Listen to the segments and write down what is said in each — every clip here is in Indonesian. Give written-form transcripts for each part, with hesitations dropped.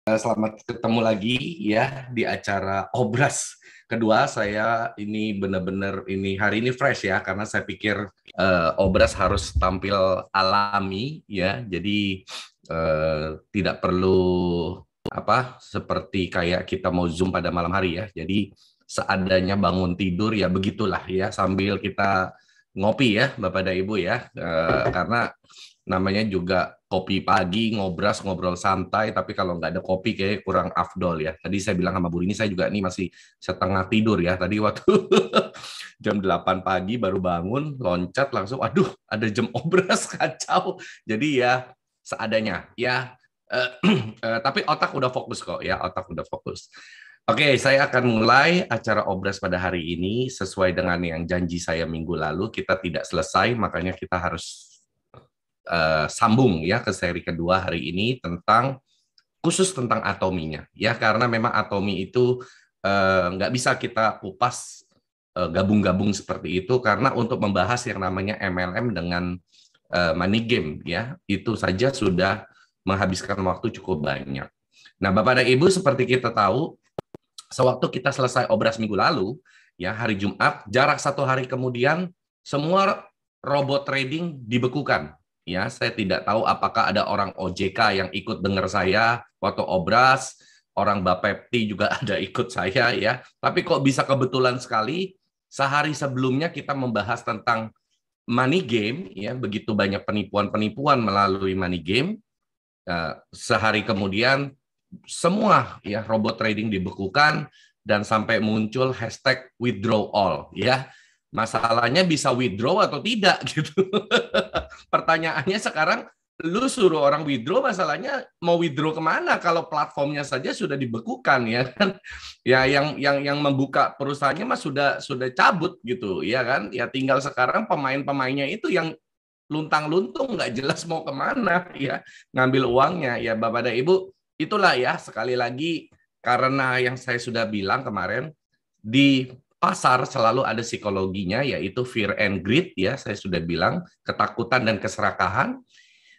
Selamat ketemu lagi ya di acara Obras kedua. Saya ini benar-benar ini hari ini fresh ya karena saya pikir Obras harus tampil alami ya. Jadi tidak perlu seperti kayak kita mau Zoom pada malam hari ya. Jadi seadanya bangun tidur ya begitulah ya sambil kita ngopi ya Bapak dan Ibu ya. Karena namanya juga kopi pagi, ngobras, ngobrol santai, tapi kalau nggak ada kopi kayak kurang afdol ya. Tadi saya bilang sama Bu Rini, saya juga nih masih setengah tidur ya. Tadi waktu jam 8 pagi baru bangun, loncat langsung, aduh ada jam obras, kacau. Jadi ya seadanya ya. Tapi otak udah fokus kok ya, otak udah fokus. Oke, saya akan mulai acara obras pada hari ini sesuai dengan yang janji saya minggu lalu. Kita tidak selesai, makanya kita harus sambung ya ke seri kedua hari ini tentang khusus tentang atominya ya, karena memang atomi itu nggak bisa kita kupas gabung-gabung seperti itu, karena untuk membahas yang namanya MLM dengan money game ya itu saja sudah menghabiskan waktu cukup banyak. Nah, Bapak dan Ibu, seperti kita tahu, sewaktu kita selesai obras minggu lalu ya hari Jumat, jarak satu hari kemudian semua robot trading dibekukan. Ya, saya tidak tahu apakah ada orang OJK yang ikut dengar saya waktu obras, orang Bapepti juga ada ikut saya ya. Tapi kok bisa kebetulan sekali sehari sebelumnya kita membahas tentang money game ya, begitu banyak penipuan-penipuan melalui money game. Sehari kemudian semua ya robot trading dibekukan dan sampai muncul hashtag withdraw all ya. Masalahnya bisa withdraw atau tidak gitu. Pertanyaannya sekarang, lu suruh orang withdraw, masalahnya mau withdraw kemana kalau platformnya saja sudah dibekukan ya kan? Ya yang membuka perusahaannya mah sudah cabut gitu ya kan? Ya tinggal sekarang pemain-pemainnya itu yang luntang-luntung nggak jelas mau kemana ya ngambil uangnya ya. Bapak dan Ibu, itulah ya sekali lagi karena yang saya sudah bilang kemarin, di pasar selalu ada psikologinya, yaitu fear and greed ya, saya sudah bilang, ketakutan dan keserakahan.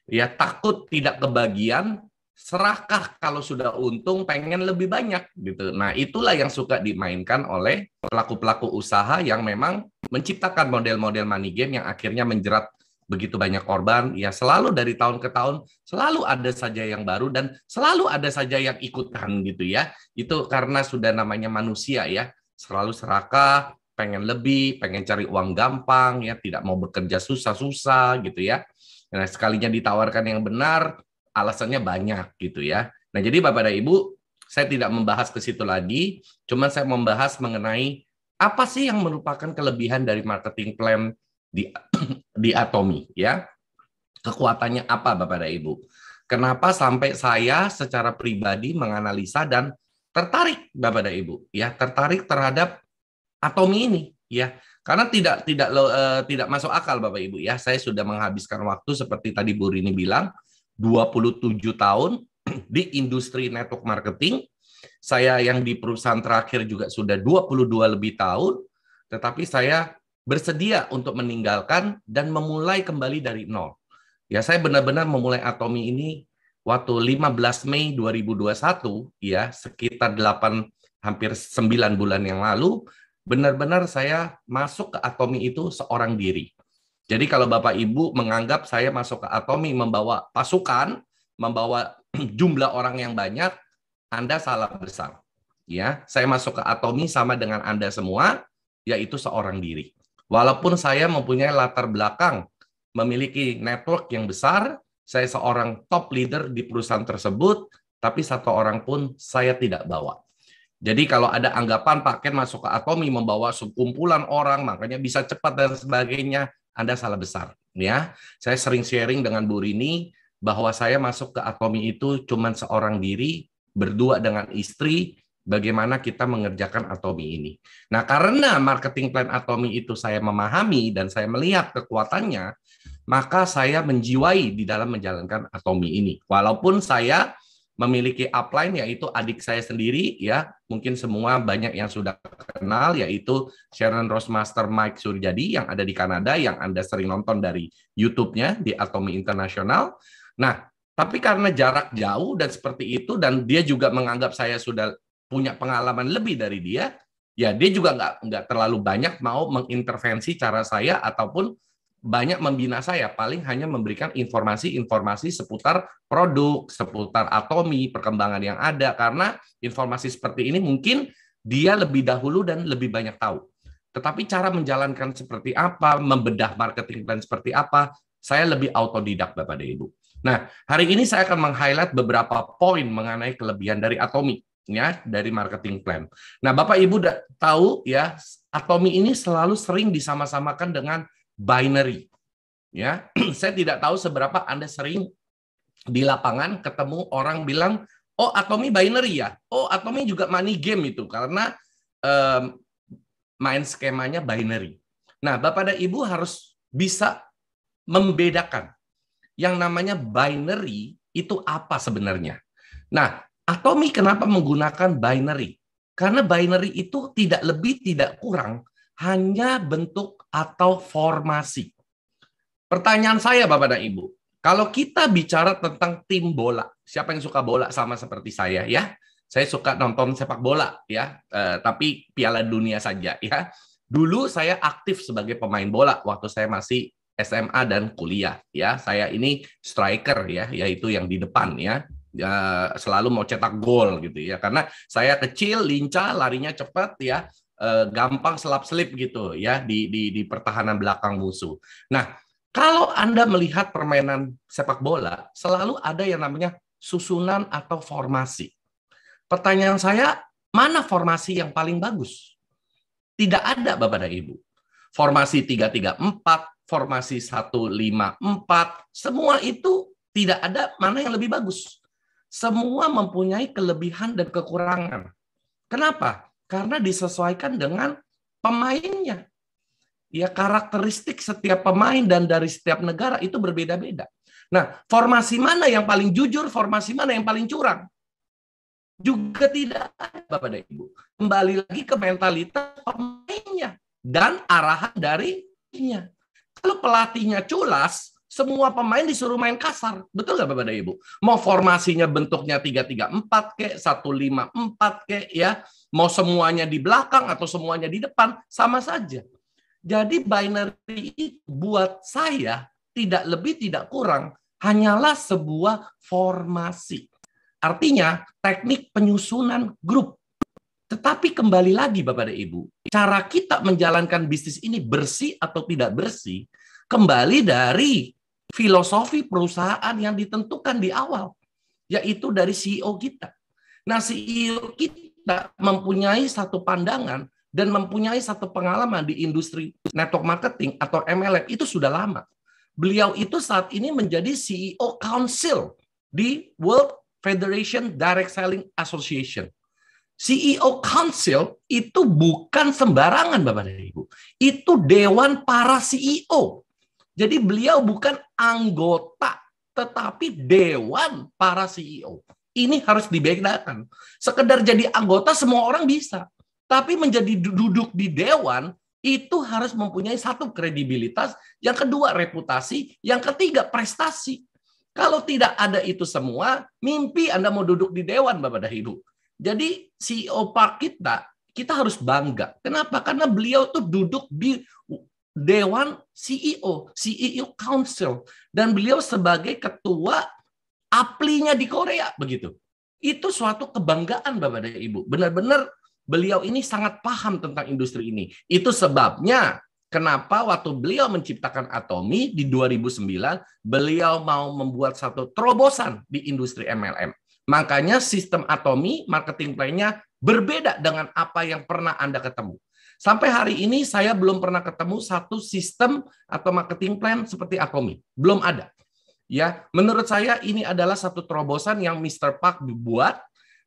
Ya, takut tidak kebagian, serakah kalau sudah untung pengen lebih banyak gitu. Nah, itulah yang suka dimainkan oleh pelaku-pelaku usaha yang memang menciptakan model-model money game yang akhirnya menjerat begitu banyak korban. Ya, selalu dari tahun ke tahun selalu ada saja yang baru dan selalu ada saja yang ikutan gitu ya. Itu karena sudah namanya manusia ya, selalu serakah, pengen lebih, pengen cari uang gampang, ya tidak mau bekerja susah-susah gitu ya. Nah, sekalinya ditawarkan yang benar, alasannya banyak gitu ya. Nah, jadi Bapak dan Ibu, saya tidak membahas ke situ lagi, cuman saya membahas mengenai apa sih yang merupakan kelebihan dari marketing plan di di Atomi ya. Kekuatannya apa Bapak dan Ibu? Kenapa sampai saya secara pribadi menganalisa dan tertarik Bapak dan Ibu ya, tertarik terhadap Atomi ini ya, karena tidak masuk akal Bapak Ibu ya. Saya sudah menghabiskan waktu seperti tadi Bu Rini bilang 27 tahun di industri network marketing. Saya yang di perusahaan terakhir juga sudah 22 lebih tahun, tetapi saya bersedia untuk meninggalkan dan memulai kembali dari nol. Ya, saya benar-benar memulai Atomi ini waktu 15 Mei 2021 ya, sekitar 8 hampir 9 bulan yang lalu, benar-benar saya masuk ke Atomi itu seorang diri. Jadi kalau Bapak Ibu menganggap saya masuk ke Atomi membawa pasukan, membawa jumlah orang yang banyak, Anda salah besar. Ya, saya masuk ke Atomi sama dengan Anda semua, yaitu seorang diri. Walaupun saya mempunyai latar belakang memiliki network yang besar, saya seorang top leader di perusahaan tersebut, tapi satu orang pun saya tidak bawa. Jadi kalau ada anggapan Pak Ken masuk ke Atomi membawa sekumpulan orang, makanya bisa cepat dan sebagainya, Anda salah besar. Ya, saya sering sharing dengan Bu Rini bahwa saya masuk ke Atomi itu cuma seorang diri, berdua dengan istri, bagaimana kita mengerjakan Atomi ini. Nah, karena marketing plan Atomi itu saya memahami dan saya melihat kekuatannya, maka saya menjiwai di dalam menjalankan Atomi ini. Walaupun saya memiliki upline yaitu adik saya sendiri ya, mungkin semua banyak yang sudah kenal, yaitu Sharon Rosemaster Mike Suryadi yang ada di Kanada, yang Anda sering nonton dari YouTube-nya di Atomi International. Nah, Tapi karena jarak jauh dan seperti itu, dan dia juga menganggap saya sudah punya pengalaman lebih dari dia, ya dia juga nggak terlalu banyak mau mengintervensi cara saya ataupun banyak membina saya. Paling hanya memberikan informasi-informasi seputar produk, seputar Atomi, perkembangan yang ada. Karena informasi seperti ini mungkin dia lebih dahulu dan lebih banyak tahu. Tetapi cara menjalankan seperti apa, membedah marketing plan seperti apa, saya lebih autodidak, Bapak dan Ibu. Nah, hari ini saya akan meng-highlight beberapa poin mengenai kelebihan dari Atomi, ya, dari marketing plan. Nah, Bapak Ibu udah tahu ya, Atomi ini selalu sering disama-samakan dengan binary. Ya, saya tidak tahu seberapa Anda sering di lapangan ketemu orang bilang, "Oh, Atomi binary ya. Oh, Atomi juga money game itu karena main skemanya binary." Nah, Bapak dan Ibu harus bisa membedakan yang namanya binary itu apa sebenarnya. Nah, Atomi kenapa menggunakan binary? Karena binary itu tidak lebih tidak kurang hanya bentuk atau formasi. Pertanyaan saya Bapak dan Ibu, kalau kita bicara tentang tim bola, siapa yang suka bola sama seperti saya ya? Saya suka nonton sepak bola ya, tapi Piala Dunia saja ya. Dulu saya aktif sebagai pemain bola waktu saya masih SMA dan kuliah ya. Saya ini striker ya, yaitu yang di depan ya. Ya, selalu mau cetak gol gitu ya. Karena saya kecil, lincah, larinya cepat ya, gampang selap-selip gitu ya di pertahanan belakang musuh. Nah, kalau Anda melihat permainan sepak bola, selalu ada yang namanya susunan atau formasi. Pertanyaan saya, mana formasi yang paling bagus? Tidak ada, Bapak dan Ibu. Formasi 3-3-4, formasi 1-5-4, semua itu tidak ada mana yang lebih bagus. Semua mempunyai kelebihan dan kekurangan. Kenapa? Karena disesuaikan dengan pemainnya. Ya, karakteristik setiap pemain dan dari setiap negara itu berbeda-beda. Nah, formasi mana yang paling jujur, formasi mana yang paling curang? Juga tidak ada, Bapak dan Ibu. Kembali lagi ke mentalitas pemainnya dan arahan darinya. Kalau pelatihnya culas, semua pemain disuruh main kasar. Betul nggak Bapak dan Ibu? Mau formasinya bentuknya 3-3-4 kek, 1-5-4 kek ya, mau semuanya di belakang atau semuanya di depan, sama saja. Jadi binary itu buat saya tidak lebih tidak kurang hanyalah sebuah formasi. Artinya teknik penyusunan grup. Tetapi kembali lagi Bapak dan Ibu, cara kita menjalankan bisnis ini bersih atau tidak bersih kembali dari filosofi perusahaan yang ditentukan di awal, yaitu dari CEO kita. Nah, CEO kita mempunyai satu pandangan dan mempunyai satu pengalaman di industri network marketing atau MLM itu sudah lama. Beliau itu saat ini menjadi CEO Council di World Federation Direct Selling Association. CEO Council itu bukan sembarangan Bapak dan Ibu. Itu dewan para CEO. Jadi beliau bukan anggota, tetapi dewan para CEO. Ini harus dibedakan. Sekedar jadi anggota semua orang bisa. Tapi menjadi duduk di dewan, itu harus mempunyai satu kredibilitas, yang kedua reputasi, yang ketiga prestasi. Kalau tidak ada itu semua, mimpi Anda mau duduk di dewan, Bapak dan Ibu. Jadi CEO Park kita harus bangga. Kenapa? Karena beliau tuh duduk di dewan CEO Council. Dan beliau sebagai ketua APLI-nya di Korea, begitu. Itu suatu kebanggaan, Bapak dan Ibu. Benar-benar beliau ini sangat paham tentang industri ini. Itu sebabnya kenapa waktu beliau menciptakan Atomi di 2009, beliau mau membuat satu terobosan di industri MLM. Makanya sistem Atomi, marketing plan-nya berbeda dengan apa yang pernah Anda ketemu. Sampai hari ini saya belum pernah ketemu satu sistem atau marketing plan seperti Atomi. Belum ada. Ya, menurut saya ini adalah satu terobosan yang Mr. Park dibuat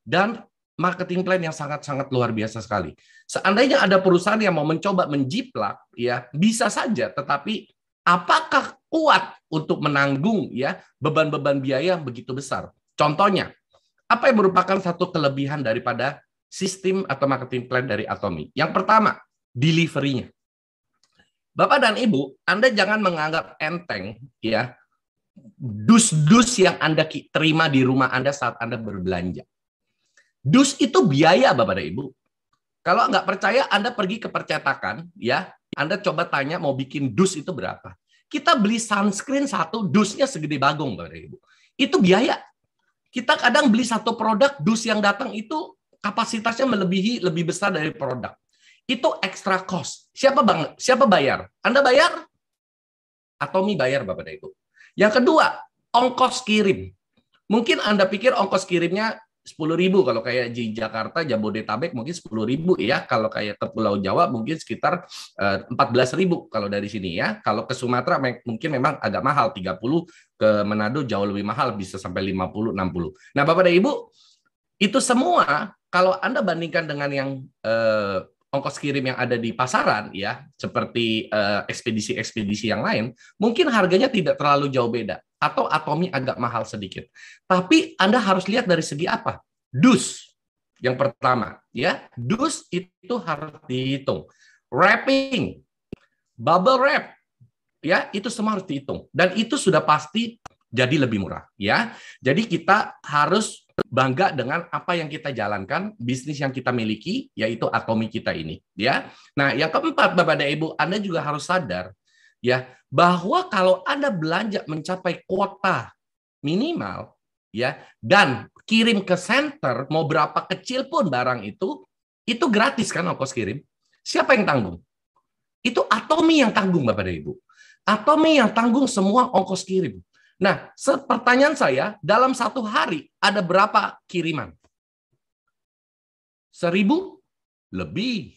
dan marketing plan yang sangat-sangat luar biasa sekali. Seandainya ada perusahaan yang mau mencoba menjiplak, ya bisa saja. Tetapi apakah kuat untuk menanggung ya beban-beban biaya yang begitu besar? Contohnya, apa yang merupakan satu kelebihan daripada sistem atau marketing plan dari Atomi? Yang pertama, delivery-nya. Bapak dan Ibu, Anda jangan menganggap enteng ya dus-dus yang Anda terima di rumah Anda saat Anda berbelanja. Dus itu biaya, Bapak dan Ibu. Kalau nggak percaya, Anda pergi ke percetakan, ya. Anda coba tanya mau bikin dus itu berapa. Kita beli sunscreen satu, dusnya segede bagong, Bapak dan Ibu. Itu biaya. Kita kadang beli satu produk, dus yang datang itu kapasitasnya melebihi lebih besar dari produk. Itu extra cost. Siapa bayar? Anda bayar? Atomi bayar, Bapak dan Ibu. Yang kedua, ongkos kirim. Mungkin Anda pikir ongkos kirimnya 10.000 kalau kayak di Jakarta, Jabodetabek mungkin 10.000 ya. Kalau kayak ke Pulau Jawa mungkin sekitar 14.000 kalau dari sini ya. Kalau ke Sumatera mungkin memang agak mahal 30, ke Manado jauh lebih mahal bisa sampai 50, 60. Nah, Bapak dan Ibu, itu semua kalau Anda bandingkan dengan yang ongkos kirim yang ada di pasaran ya, seperti ekspedisi-ekspedisi yang lain, mungkin harganya tidak terlalu jauh beda atau Atomi agak mahal sedikit. Tapi Anda harus lihat dari segi apa? Dus. Yang pertama, ya, dus itu harus dihitung. Wrapping, bubble wrap, ya, itu semua harus dihitung. Dan itu sudah pasti jadi lebih murah, ya. Jadi kita harus bangga dengan apa yang kita jalankan, bisnis yang kita miliki, yaitu Atomi kita ini, ya. Nah, yang keempat, Bapak dan Ibu, Anda juga harus sadar, ya, bahwa kalau Anda belanja mencapai kuota minimal, ya, dan kirim ke center, mau berapa kecil pun barang itu gratis kan ongkos kirim. Siapa yang tanggung? Itu Atomi yang tanggung, Bapak dan Ibu. Atomi yang tanggung semua ongkos kirim. Nah, pertanyaan saya, dalam satu hari ada berapa kiriman? 1.000? Lebih.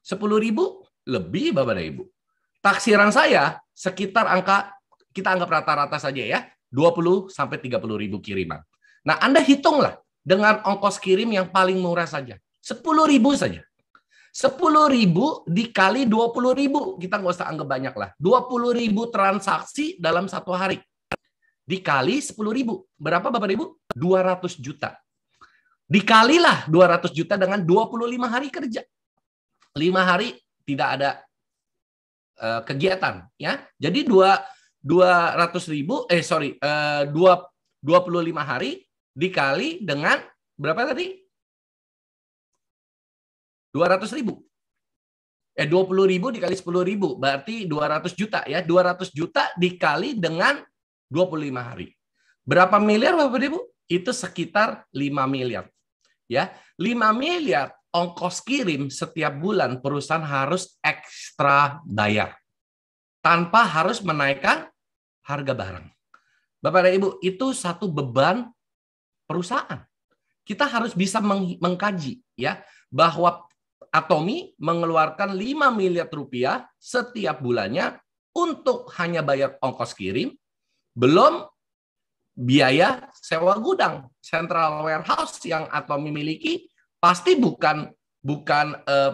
10.000? Lebih, Bapak dan Ibu. Taksiran saya sekitar kita anggap rata-rata saja ya, 20 sampai 30.000 kiriman. Nah, Anda hitunglah dengan ongkos kirim yang paling murah saja. 10.000 saja. 10.000 dikali 20.000. Kita nggak usah anggap banyak lah. 20.000 transaksi dalam satu hari. Dikali 10.000. Berapa Bapak Ibu? 200 juta. Dikalilah 200 juta dengan 25 hari kerja. 5 hari tidak ada kegiatan. Ya. Jadi 25 hari dikali dengan berapa tadi? 200.000. 20.000 dikali 10.000 berarti 200 juta ya. 200 juta dikali dengan 25 hari. Berapa miliar Bapak Ibu? Itu sekitar 5 miliar. Ya, 5 miliar ongkos kirim setiap bulan perusahaan harus ekstra bayar. Tanpa harus menaikkan harga barang. Bapak dan Ibu, itu satu beban perusahaan. Kita harus bisa mengkaji ya bahwa Atomi mengeluarkan 5 miliar rupiah setiap bulannya untuk hanya bayar ongkos kirim, belum biaya sewa gudang, central warehouse yang Atomi miliki pasti bukan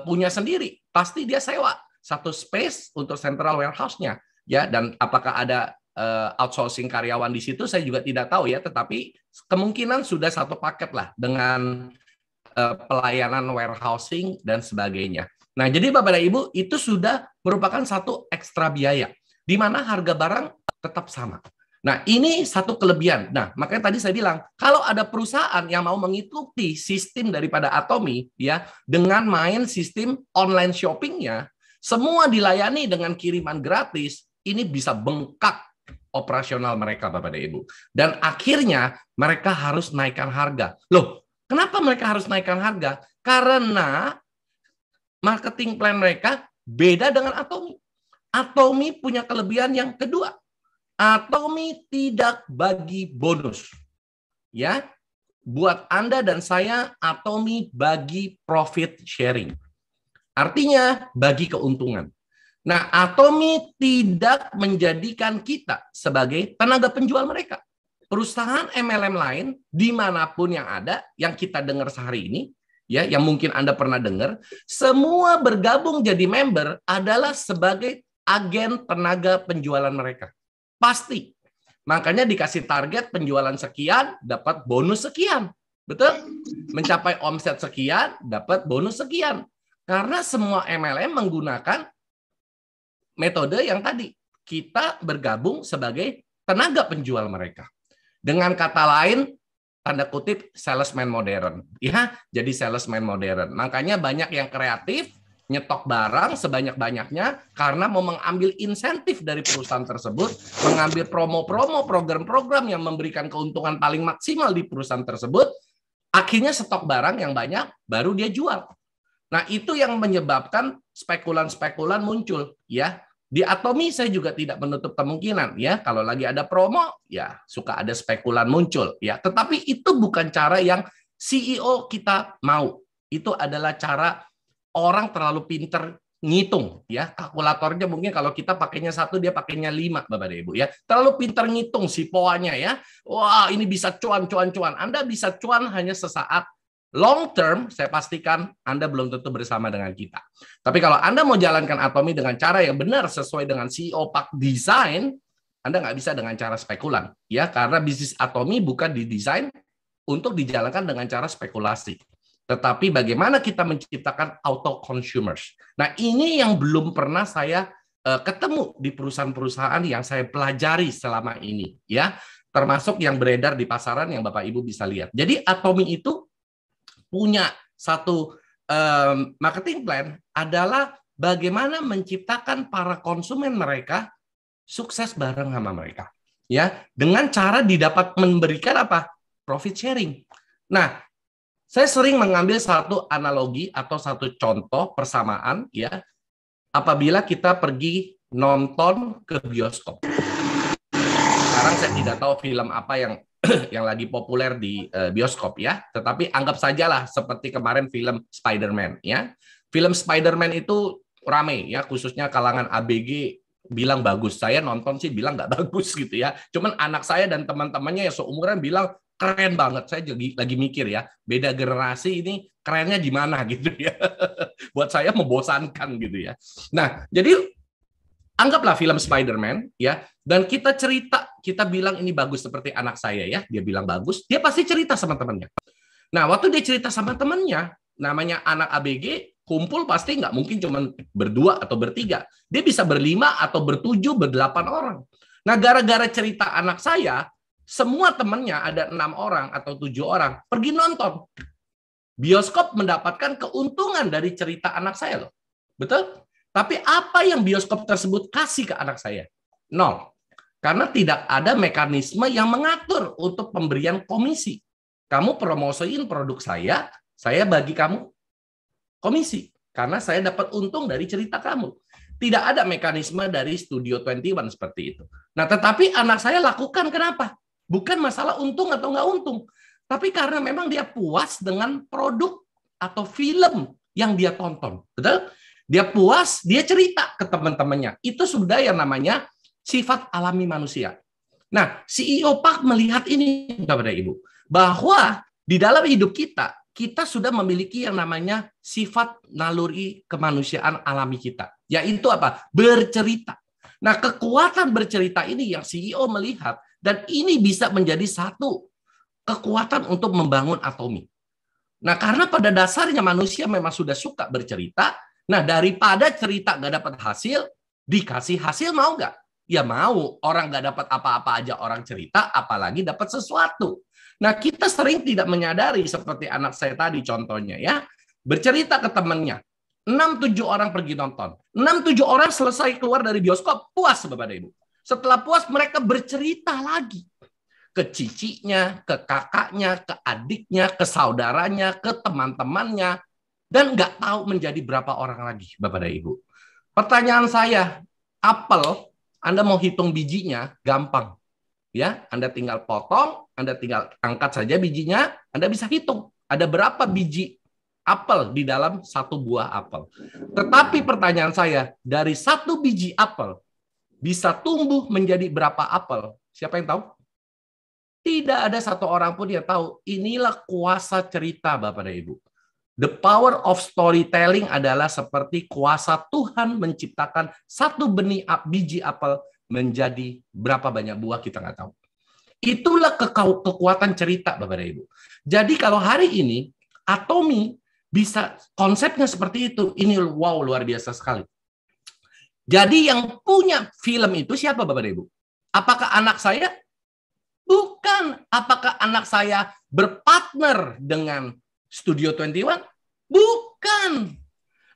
punya sendiri, pasti dia sewa satu space untuk central warehouse-nya, ya. Dan apakah ada outsourcing karyawan di situ saya juga tidak tahu ya, tetapi kemungkinan sudah satu paket lah dengan pelayanan warehousing dan sebagainya. Nah, jadi Bapak dan Ibu itu sudah merupakan satu ekstra biaya di mana harga barang tetap sama. Nah, ini satu kelebihan. Nah, makanya tadi saya bilang, kalau ada perusahaan yang mau mengikuti sistem daripada Atomi, ya, dengan main sistem online shoppingnya, semua dilayani dengan kiriman gratis, ini bisa bengkak operasional mereka, Bapak dan Ibu. Dan akhirnya mereka harus naikkan harga. Loh, kenapa mereka harus naikkan harga? Karena marketing plan mereka beda dengan Atomi. Atomi punya kelebihan yang kedua. Atomi tidak bagi bonus. Ya, buat Anda dan saya, Atomi bagi profit sharing. Artinya bagi keuntungan. Nah, Atomi tidak menjadikan kita sebagai tenaga penjual mereka. Perusahaan MLM lain dimanapun yang ada, yang kita dengar sehari ini, ya, yang mungkin Anda pernah dengar, semua bergabung jadi member adalah sebagai agen tenaga penjualan mereka. Pasti. Makanya dikasih target penjualan sekian, dapat bonus sekian. Betul? Mencapai omset sekian, dapat bonus sekian. Karena semua MLM menggunakan metode yang tadi. Kita bergabung sebagai tenaga penjual mereka. Dengan kata lain, tanda kutip salesman modern, ya, jadi salesman modern. Makanya banyak yang kreatif nyetok barang sebanyak-banyaknya karena mau mengambil insentif dari perusahaan tersebut, mengambil promo-promo, program-program yang memberikan keuntungan paling maksimal di perusahaan tersebut, akhirnya stok barang yang banyak baru dia jual. Nah, itu yang menyebabkan spekulan-spekulan muncul, ya. Di Atomi saya juga tidak menutup kemungkinan, ya, kalau lagi ada promo ya suka ada spekulan muncul, ya, tetapi itu bukan cara yang CEO kita mau. Itu adalah cara orang terlalu pinter ngitung, ya, kalkulatornya mungkin kalau kita pakainya 1 dia pakainya 5, Bapak dan Ibu, ya, terlalu pinter ngitung si poanya, ya, wah ini bisa cuan. Anda bisa cuan hanya sesaat. Long term, saya pastikan Anda belum tentu bersama dengan kita. Tapi kalau Anda mau jalankan Atomi dengan cara yang benar sesuai dengan CEO Pak Design, Anda nggak bisa dengan cara spekulan, ya, karena bisnis Atomi bukan didesain untuk dijalankan dengan cara spekulasi. Tetapi bagaimana kita menciptakan auto consumers. Nah, ini yang belum pernah saya ketemu di perusahaan-perusahaan yang saya pelajari selama ini, ya, termasuk yang beredar di pasaran yang Bapak Ibu bisa lihat. Jadi Atomi itu punya satu marketing plan adalah bagaimana menciptakan para konsumen mereka sukses bareng sama mereka, ya, dengan cara didapat memberikan apa? Profit sharing. Nah, saya sering mengambil satu analogi atau satu contoh persamaan, ya, apabila kita pergi nonton ke bioskop. Sekarang saya tidak tahu film apa yang lagi populer di bioskop, ya, tetapi anggap sajalah seperti kemarin film Spider-Man, ya. Film Spider-Man itu rame, ya, khususnya kalangan ABG bilang bagus. Saya nonton sih bilang nggak bagus gitu, ya. Cuman anak saya dan teman-temannya yang seumuran bilang keren banget. Saya lagi mikir, ya, beda generasi ini kerennya di mana gitu, ya. Buat saya membosankan gitu, ya. Nah, jadi anggaplah film Spider-Man, ya, dan kita cerita, kita bilang ini bagus seperti anak saya, ya, dia bilang bagus, dia pasti cerita sama temannya. Nah, waktu dia cerita sama temannya, namanya anak ABG, kumpul pasti nggak mungkin cuma berdua atau bertiga, dia bisa berlima atau bertujuh, berdelapan orang. Nah, gara-gara cerita anak saya, semua temannya ada 6 orang atau 7 orang pergi nonton. Bioskop mendapatkan keuntungan dari cerita anak saya loh, betul? Tapi apa yang bioskop tersebut kasih ke anak saya? 0. Karena tidak ada mekanisme yang mengatur untuk pemberian komisi. Kamu promosiin produk saya bagi kamu komisi. Karena saya dapat untung dari cerita kamu. Tidak ada mekanisme dari Studio 21 seperti itu. Nah, tetapi anak saya lakukan kenapa? Bukan masalah untung atau nggak untung. Tapi karena memang dia puas dengan produk atau film yang dia tonton. Betul? Dia puas, dia cerita ke teman-temannya. Itu sudah yang namanya sifat alami manusia. Nah, CEO Pak melihat ini, Bapak dan Ibu, bahwa di dalam hidup kita sudah memiliki yang namanya sifat naluri kemanusiaan alami kita. Yaitu apa? Bercerita. Nah, kekuatan bercerita ini yang CEO melihat, dan ini bisa menjadi satu kekuatan untuk membangun Atomi. Nah, karena pada dasarnya manusia memang sudah suka bercerita. Nah, daripada cerita nggak dapat hasil, dikasih hasil mau nggak? Ya mau. Orang nggak dapat apa-apa aja orang cerita, apalagi dapat sesuatu. Nah, kita sering tidak menyadari seperti anak saya tadi contohnya, ya. Bercerita ke temannya. 6-7 orang pergi nonton. 6-7 orang selesai keluar dari bioskop, puas Bapak dan Ibu. Setelah puas, mereka bercerita lagi. Ke cicinya, ke kakaknya, ke adiknya, ke saudaranya, ke teman-temannya. Dan nggak tahu menjadi berapa orang lagi, Bapak dan Ibu. Pertanyaan saya, apel, Anda mau hitung bijinya, gampang. Ya, Anda tinggal potong, Anda tinggal angkat saja bijinya, Anda bisa hitung. Ada berapa biji apel di dalam satu buah apel. Tetapi pertanyaan saya, dari satu biji apel, bisa tumbuh menjadi berapa apel? Siapa yang tahu? Tidak ada satu orang pun yang tahu. Inilah kuasa cerita, Bapak dan Ibu. The power of storytelling adalah seperti kuasa Tuhan menciptakan satu biji apel menjadi berapa banyak buah kita nggak tahu. Itulah kekuatan cerita, Bapak dan Ibu. Jadi kalau hari ini Atomi bisa konsepnya seperti itu, ini wow luar biasa sekali. Jadi yang punya film itu siapa Bapak dan Ibu? Apakah anak saya? Bukan. Apakah anak saya berpartner dengan Studio 21? Bukan.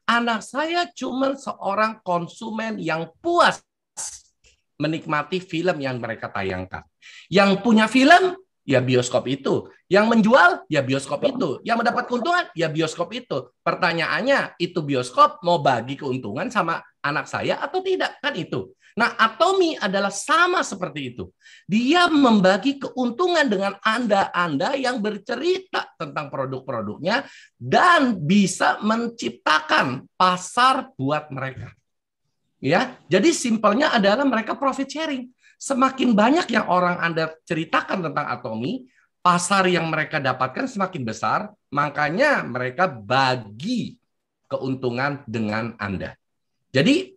Anak saya cuma seorang konsumen yang puas menikmati film yang mereka tayangkan. Yang punya film, ya bioskop itu. Yang menjual, ya bioskop itu. Yang mendapat keuntungan, ya bioskop itu. Pertanyaannya, itu bioskop mau bagi keuntungan sama anak saya atau tidak? Kan itu. Nah, Atomy adalah sama seperti itu. Dia membagi keuntungan dengan Anda yang bercerita tentang produk-produknya dan bisa menciptakan pasar buat mereka. Ya, jadi simpelnya adalah mereka profit sharing. Semakin banyak yang orang Anda ceritakan tentang Atomy, pasar yang mereka dapatkan semakin besar, makanya mereka bagi keuntungan dengan Anda. Jadi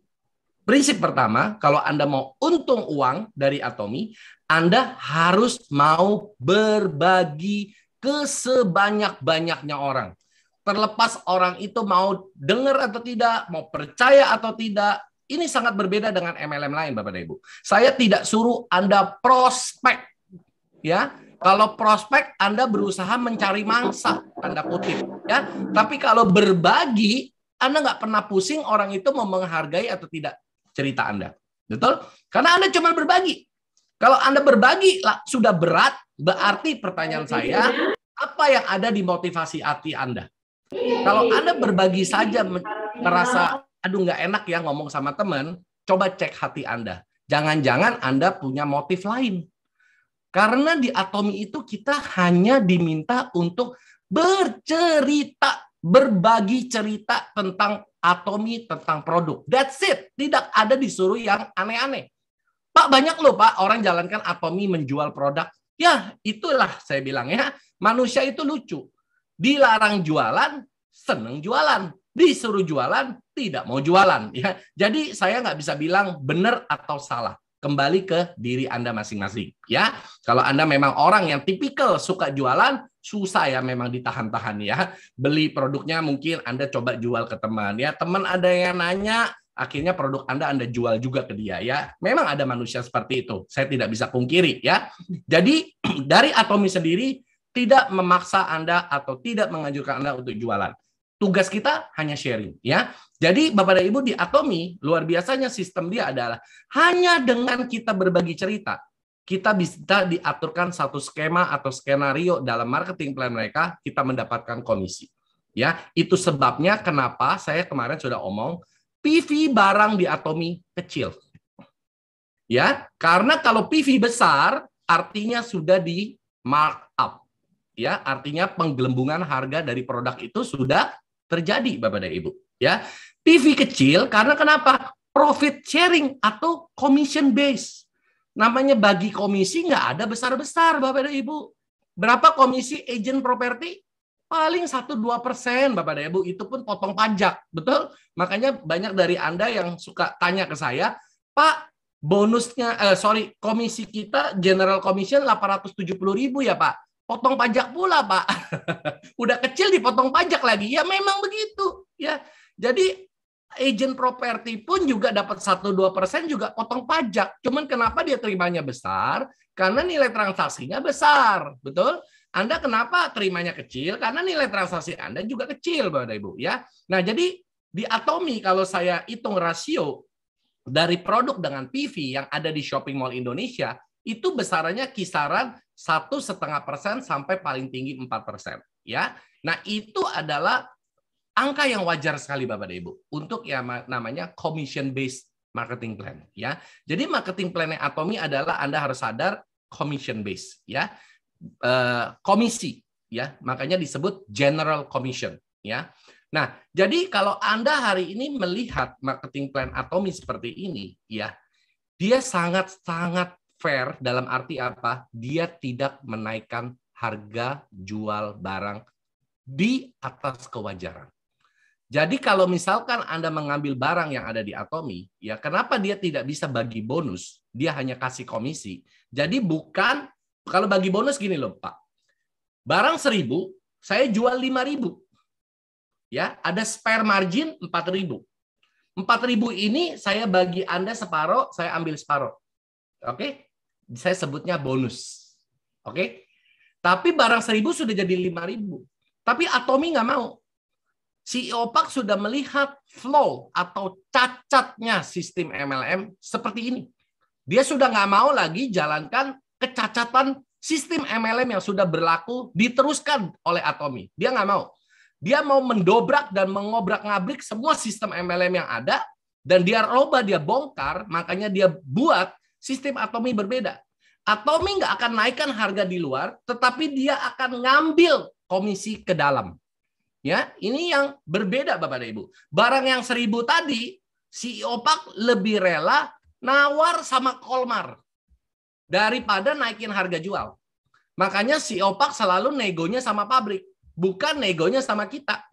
prinsip pertama, kalau Anda mau untung uang dari Atomy, Anda harus mau berbagi ke sebanyak-banyaknya orang. Terlepas orang itu mau dengar atau tidak, mau percaya atau tidak, ini sangat berbeda dengan MLM lain, Bapak dan Ibu. Saya tidak suruh Anda prospek. Ya, kalau prospek Anda berusaha mencari mangsa, tanda kutip. Ya, tapi kalau berbagi, Anda nggak pernah pusing orang itu mau menghargai atau tidak cerita Anda. Betul? Karena Anda cuma berbagi. Kalau Anda berbagi sudah berat, berarti pertanyaan saya, apa yang ada di motivasi hati Anda? Kalau Anda berbagi saja merasa, aduh nggak enak ya ngomong sama teman, coba cek hati Anda. Jangan-jangan Anda punya motif lain. Karena di Atomy itu kita hanya diminta untuk bercerita, berbagi cerita tentang Atomy, tentang produk. That's it. Tidak ada disuruh yang aneh-aneh. Pak, banyak loh Pak orang jalankan Atomy menjual produk. Ya, itulah saya bilang ya. Manusia itu lucu. Dilarang jualan, seneng jualan. Disuruh jualan, tidak mau jualan. Ya, jadi saya nggak bisa bilang benar atau salah. Kembali ke diri Anda masing-masing. Ya, kalau Anda memang orang yang tipikal suka jualan, susah ya memang ditahan-tahan ya. Beli produknya mungkin Anda coba jual ke teman. Ya, teman ada yang nanya, akhirnya produk Anda jual juga ke dia ya. Memang ada manusia seperti itu. Saya tidak bisa pungkiri ya. Jadi dari Atomy sendiri tidak memaksa Anda atau tidak menganjurkan Anda untuk jualan. Tugas kita hanya sharing ya. Jadi Bapak dan Ibu di Atomy luar biasanya sistem dia adalah hanya dengan kita berbagi cerita, kita bisa diaturkan satu skema atau skenario dalam marketing plan mereka, kita mendapatkan komisi. Ya, itu sebabnya kenapa saya kemarin sudah omong PV barang di Atomy kecil. Ya, karena kalau PV besar artinya sudah di markup. Ya, artinya penggelembungan harga dari produk itu sudah terjadi Bapak dan Ibu. Ya, PV kecil karena kenapa? Profit sharing atau commission base. Namanya bagi komisi nggak ada besar-besar Bapak dan Ibu. Berapa komisi agent properti? Paling 1-2% Bapak dan Ibu. Itu pun potong pajak. Betul? Makanya banyak dari Anda yang suka tanya ke saya, Pak, bonusnya, komisi kita general commission 870.000 ya Pak. Potong pajak pula Pak. Udah kecil dipotong pajak lagi. Ya memang begitu. Ya, jadi agent properti pun juga dapat 1-2% juga potong pajak. Cuman kenapa dia terimanya besar? Karena nilai transaksinya besar. Betul? Anda kenapa terimanya kecil? Karena nilai transaksi Anda juga kecil Bapak Ibu ya. Nah, jadi di Atomy kalau saya hitung rasio dari produk dengan PV yang ada di shopping mall Indonesia, itu besarannya kisaran 1,5% sampai paling tinggi 4%. Ya, nah itu adalah angka yang wajar sekali Bapak dan Ibu untuk yang namanya commission based marketing plan. Ya, jadi marketing plan Atomy adalah Anda harus sadar commission based. Ya, komisi. Ya, makanya disebut general commission. Ya. Nah, jadi kalau Anda hari ini melihat marketing plan Atomy seperti ini, ya, dia sangat-sangat fair dalam arti apa? Dia tidak menaikkan harga jual barang di atas kewajaran. Jadi kalau misalkan Anda mengambil barang yang ada di Atomy, ya kenapa dia tidak bisa bagi bonus? Dia hanya kasih komisi. Jadi bukan, kalau bagi bonus gini loh Pak. Barang 1.000, saya jual 5.000. Ya, ada spare margin 4.000. 4.000 ini saya bagi Anda separuh, saya ambil separuh. Oke? Saya sebutnya bonus. Oke? Tapi barang 1.000 sudah jadi 5.000. Tapi Atomy nggak mau. CEO Park sudah melihat flow atau cacatnya sistem MLM seperti ini. Dia sudah nggak mau lagi jalankan kecacatan sistem MLM yang sudah berlaku diteruskan oleh Atomy. Dia nggak mau. Dia mau mendobrak dan mengobrak-ngabrik semua sistem MLM yang ada, dan dia robah, dia bongkar, makanya dia buat sistem Atomy berbeda. Atomy nggak akan naikkan harga di luar, tetapi dia akan ngambil komisi ke dalam. Ya, ini yang berbeda Bapak dan Ibu. Barang yang 1.000 tadi, CEO Park lebih rela nawar sama Kolmar daripada naikin harga jual. Makanya CEO Park selalu negonya sama pabrik, bukan negonya sama kita.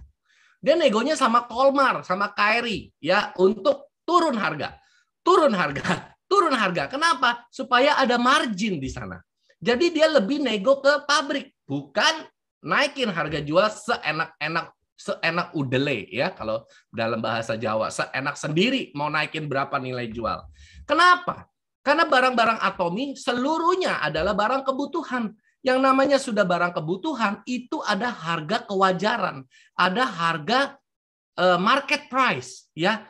Dia negonya sama Kolmar, sama KRI, ya, untuk turun harga. Turun harga. Turun harga. Kenapa? Supaya ada margin di sana. Jadi dia lebih nego ke pabrik, bukan naikin harga jual seenak udele, ya, kalau dalam bahasa Jawa, seenak sendiri mau naikin berapa nilai jual. Kenapa? Karena barang-barang Atomy seluruhnya adalah barang kebutuhan. Yang namanya sudah barang kebutuhan itu ada harga kewajaran, ada harga market price, ya,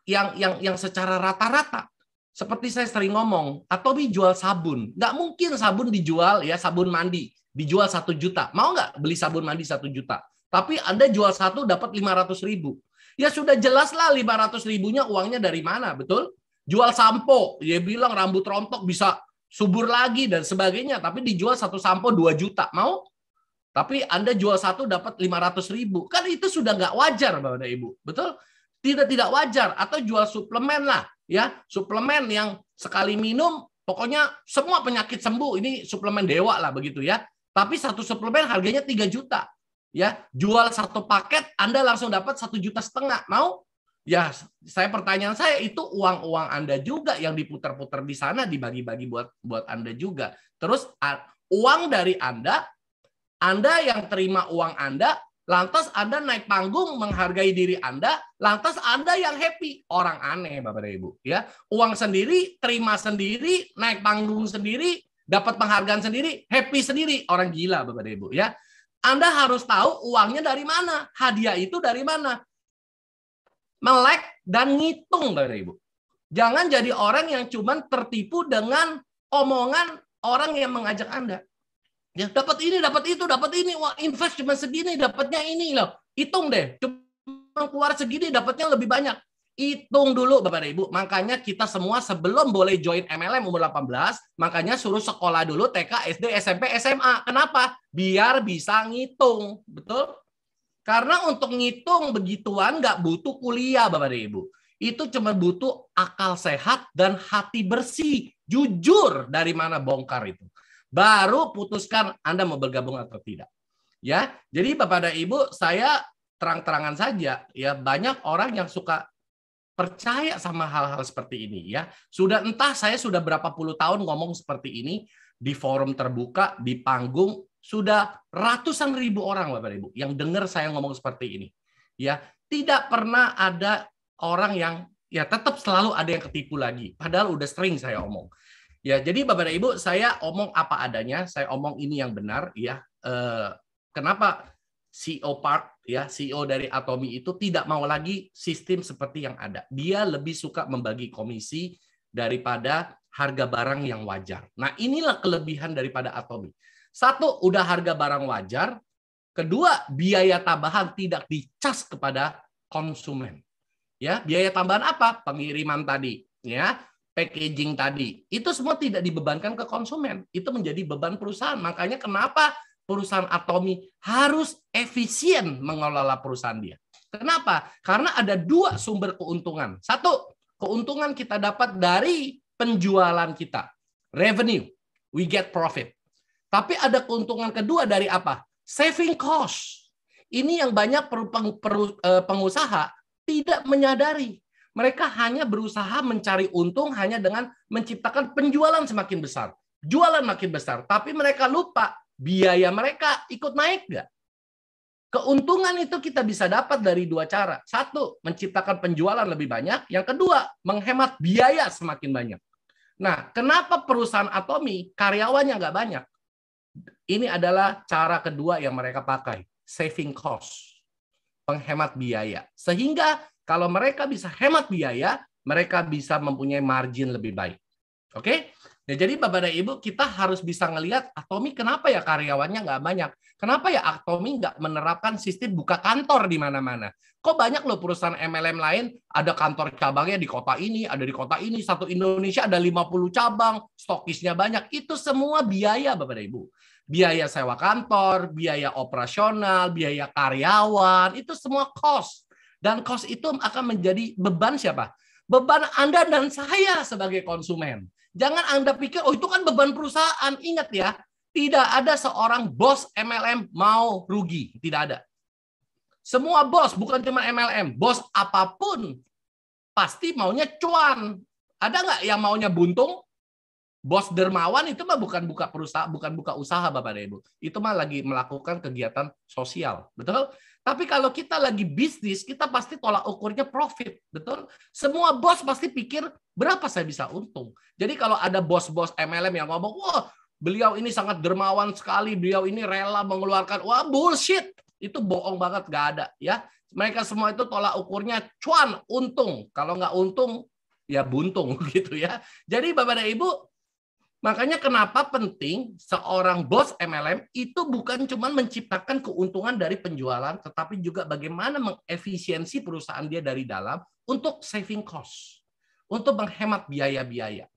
yang secara rata-rata. Seperti saya sering ngomong, Atomy jual sabun. Nggak mungkin sabun dijual, ya, sabun mandi dijual 1 juta. Mau nggak beli sabun mandi 1 juta? Tapi Anda jual satu dapat 500.000. Ya sudah jelaslah 500.000-nya uangnya dari mana, betul? Jual sampo, dia bilang rambut rontok bisa subur lagi dan sebagainya. Tapi dijual satu sampo 2 juta. Mau? Tapi Anda jual satu dapat 500.000. Kan itu sudah nggak wajar, Bapak dan Ibu. Betul? Tidak wajar. Atau jual suplemen lah. Ya, suplemen yang sekali minum pokoknya semua penyakit sembuh. Ini suplemen dewa lah begitu ya. Tapi satu suplemen harganya 3 juta. Ya, jual satu paket Anda langsung dapat 1,5 juta. Mau? Ya, pertanyaan saya itu uang-uang Anda juga yang diputar-putar di sana dibagi-bagi buat Anda juga. Terus uang dari Anda yang terima uang Anda, lantas Anda naik panggung menghargai diri Anda, lantas Anda yang happy. Orang aneh, Bapak dan Ibu, ya. Uang sendiri, terima sendiri, naik panggung sendiri, dapat penghargaan sendiri, happy sendiri. Orang gila, Bapak dan Ibu, ya. Anda harus tahu uangnya dari mana, hadiah itu dari mana. Melek dan ngitung, Bapak dan Ibu. Jangan jadi orang yang cuma tertipu dengan omongan orang yang mengajak Anda. Ya, dapat ini, dapat itu, dapat ini. Wah, invest cuma segini, dapatnya ini loh. Hitung deh, cuma keluar segini, dapatnya lebih banyak. Hitung dulu, Bapak dan Ibu. Makanya kita semua sebelum boleh join MLM umur 18, makanya suruh sekolah dulu TK, SD, SMP, SMA. Kenapa? Biar bisa ngitung. Betul? Karena untuk ngitung begituan nggak butuh kuliah, Bapak dan Ibu. Itu cuma butuh akal sehat dan hati bersih. Jujur dari mana bongkar itu. Baru putuskan Anda mau bergabung atau tidak. Ya, jadi Bapak dan Ibu, saya terang-terangan saja, ya, banyak orang yang suka percaya sama hal-hal seperti ini, ya. Entah saya sudah berapa puluh tahun ngomong seperti ini di forum terbuka, di panggung, sudah ratusan ribu orang Bapak dan Ibu yang dengar saya ngomong seperti ini. Ya, tidak pernah ada orang yang, ya, tetap selalu ada yang ketipu lagi. Padahal udah sering saya omong. Ya, jadi Bapak dan Ibu, saya omong apa adanya, saya omong ini yang benar, ya. Kenapa CEO Park, ya, CEO dari Atomy itu tidak mau lagi sistem seperti yang ada. Dia lebih suka membagi komisi daripada harga barang yang wajar. Nah, inilah kelebihan daripada Atomy. Satu, udah harga barang wajar. Kedua, biaya tambahan tidak dicas kepada konsumen. Ya, biaya tambahan apa? Pengiriman tadi, ya. Packaging tadi, itu semua tidak dibebankan ke konsumen. Itu menjadi beban perusahaan. Makanya kenapa perusahaan Atomy harus efisien mengelola perusahaan dia. Kenapa? Karena ada 2 sumber keuntungan. Satu, keuntungan kita dapat dari penjualan kita. Revenue, we get profit. Tapi ada keuntungan kedua dari apa? Saving cost. Ini yang banyak pengusaha tidak menyadari. Mereka hanya berusaha mencari untung hanya dengan menciptakan penjualan semakin besar. Jualan makin besar. Tapi mereka lupa biaya mereka ikut naik nggak? Keuntungan itu kita bisa dapat dari 2 cara. Satu, menciptakan penjualan lebih banyak. Yang kedua, menghemat biaya semakin banyak. Nah, kenapa perusahaan Atomi karyawannya nggak banyak? Ini adalah cara kedua yang mereka pakai, saving cost, penghemat biaya. Sehingga kalau mereka bisa hemat biaya, mereka bisa mempunyai margin lebih baik. Oke? Nah, jadi Bapak dan Ibu, kita harus bisa ngelihat Atomi kenapa ya karyawannya nggak banyak. Kenapa ya Atomi nggak menerapkan sistem buka kantor di mana-mana. Kok banyak loh perusahaan MLM lain, ada kantor cabangnya di kota ini, ada di kota ini, satu Indonesia ada 50 cabang, stokisnya banyak. Itu semua biaya Bapak dan Ibu. Biaya sewa kantor, biaya operasional, biaya karyawan, itu semua cost. Dan cost itu akan menjadi beban siapa? Beban Anda dan saya sebagai konsumen. Jangan Anda pikir, oh itu kan beban perusahaan. Ingat ya, tidak ada seorang bos MLM mau rugi. Tidak ada. Semua bos, bukan cuma MLM. Bos apapun, pasti maunya cuan. Ada nggak yang maunya buntung? Bos dermawan itu mah bukan buka perusahaan, bukan buka usaha Bapak dan Ibu. Itu mah lagi melakukan kegiatan sosial. Betul? Tapi kalau kita lagi bisnis, kita pasti tolak ukurnya profit. Betul? Semua bos pasti pikir berapa saya bisa untung. Jadi kalau ada bos-bos MLM yang ngomong, wah beliau ini sangat dermawan sekali, beliau ini rela mengeluarkan, wah bullshit. Itu bohong banget, nggak ada. Ya, mereka semua itu tolak ukurnya cuan, untung. Kalau nggak untung, ya buntung gitu ya. Jadi Bapak dan Ibu, makanya kenapa penting seorang bos MLM itu bukan cuma menciptakan keuntungan dari penjualan, tetapi juga bagaimana mengefisiensi perusahaan dia dari dalam untuk saving cost, untuk menghemat biaya-biaya.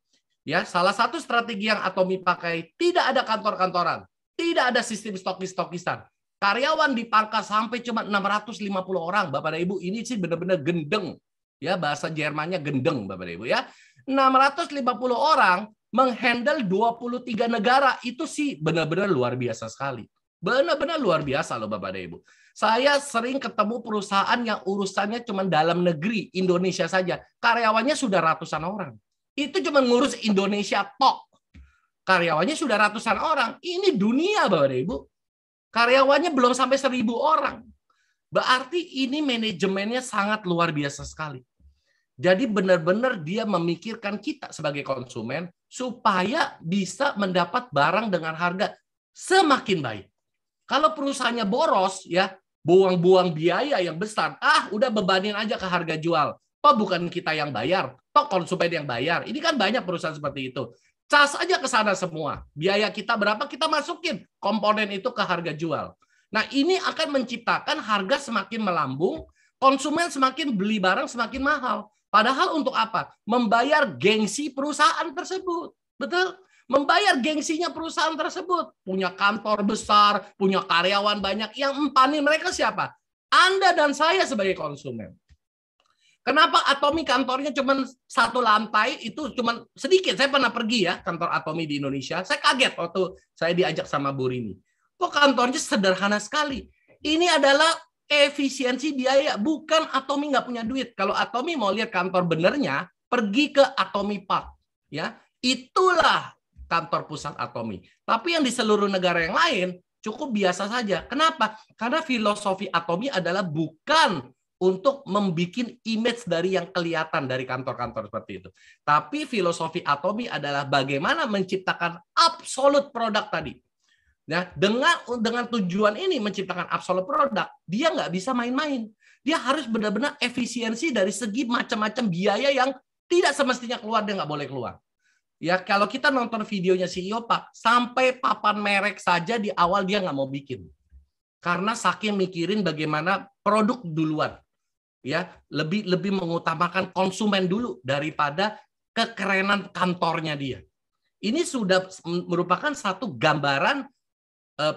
Ya, salah satu strategi yang Atomi pakai, tidak ada kantor-kantoran, tidak ada sistem stokis-stokisan. Karyawan dipangkas sampai cuma 650 orang, Bapak dan Ibu. Ini sih benar-benar gendeng. Ya, bahasa Jermannya gendeng, Bapak dan Ibu ya. 650 orang menghandle 23 negara, itu sih benar-benar luar biasa sekali. Benar-benar luar biasa loh Bapak dan Ibu. Saya sering ketemu perusahaan yang urusannya cuma dalam negeri, Indonesia saja. Karyawannya sudah ratusan orang. Itu cuma ngurus Indonesia tok. Karyawannya sudah ratusan orang. Ini dunia Bapak dan Ibu. Karyawannya belum sampai 1.000 orang. Berarti ini manajemennya sangat luar biasa sekali. Jadi benar-benar dia memikirkan kita sebagai konsumen supaya bisa mendapat barang dengan harga semakin baik. Kalau perusahaannya boros, ya buang-buang biaya yang besar. Udah bebanin aja ke harga jual. Toh bukan kita yang bayar, toh konsumen yang bayar. Ini kan banyak perusahaan seperti itu. Cas aja ke sana semua. Biaya kita berapa, kita masukin komponen itu ke harga jual. Nah, ini akan menciptakan harga semakin melambung, konsumen semakin beli barang semakin mahal. Padahal untuk apa? Membayar gengsi perusahaan tersebut. Betul? Membayar gengsinya perusahaan tersebut. Punya kantor besar, punya karyawan banyak. Yang empanin mereka siapa? Anda dan saya sebagai konsumen. Kenapa Atomi kantornya cuma satu lantai, itu cuma sedikit. Saya pernah pergi ya kantor Atomi di Indonesia. Saya kaget waktu saya diajak sama Bu Rini. Kok kantornya sederhana sekali. Ini adalah efisiensi biaya. Bukan Atomi nggak punya duit. Kalau Atomi mau lihat kantor benernya, pergi ke Atomi Park. Ya, itulah kantor pusat Atomi. Tapi yang di seluruh negara yang lain cukup biasa saja. Kenapa? Karena filosofi Atomi adalah bukan untuk membuat image dari yang kelihatan dari kantor-kantor seperti itu. Tapi filosofi Atomi adalah bagaimana menciptakan absolute produk tadi. Nah, dengan tujuan ini menciptakan absolute produk, dia nggak bisa main-main. Dia harus benar-benar efisiensi dari segi macam-macam biaya yang tidak semestinya keluar, dia nggak boleh keluar. Ya, kalau kita nonton videonya CEO Pak, sampai papan merek saja di awal dia nggak mau bikin. Karena saking mikirin bagaimana produk duluan. Ya, lebih mengutamakan konsumen dulu daripada kekerenan kantornya dia. Ini sudah merupakan satu gambaran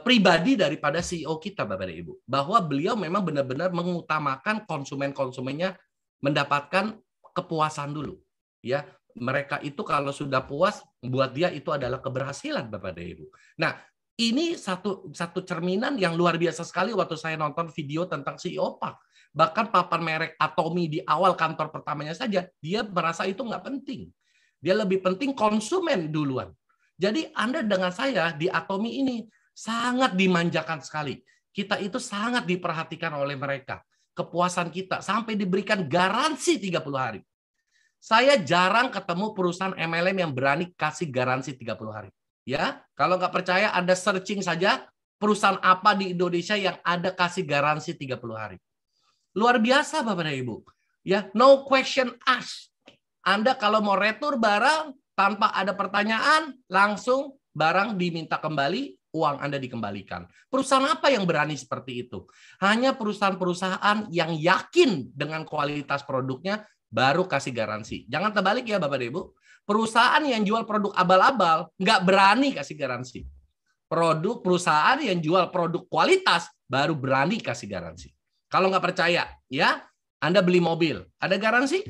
pribadi daripada CEO kita Bapak dan Ibu, bahwa beliau memang benar-benar mengutamakan konsumennya mendapatkan kepuasan dulu. Ya, mereka itu kalau sudah puas, buat dia itu adalah keberhasilan Bapak dan Ibu. Nah, ini satu cerminan yang luar biasa sekali waktu saya nonton video tentang CEO Pak. Bahkan papan merek Atomi di awal kantor pertamanya saja, dia merasa itu nggak penting. Dia lebih penting konsumen duluan. Jadi Anda dengan saya di Atomi ini sangat dimanjakan sekali. Kita itu sangat diperhatikan oleh mereka. Kepuasan kita sampai diberikan garansi 30 hari. Saya jarang ketemu perusahaan MLM yang berani kasih garansi 30 hari. Ya, kalau nggak percaya Anda searching saja perusahaan apa di Indonesia yang ada kasih garansi 30 hari. Luar biasa Bapak dan Ibu. Ya, no question asked. Anda kalau mau retur barang tanpa ada pertanyaan, langsung barang diminta kembali, uang Anda dikembalikan. Perusahaan apa yang berani seperti itu? Hanya perusahaan-perusahaan yang yakin dengan kualitas produknya baru kasih garansi. Jangan terbalik ya Bapak dan Ibu. Perusahaan yang jual produk abal-abal nggak berani kasih garansi. Perusahaan yang jual produk kualitas baru berani kasih garansi. Kalau nggak percaya, ya Anda beli mobil, ada garansi?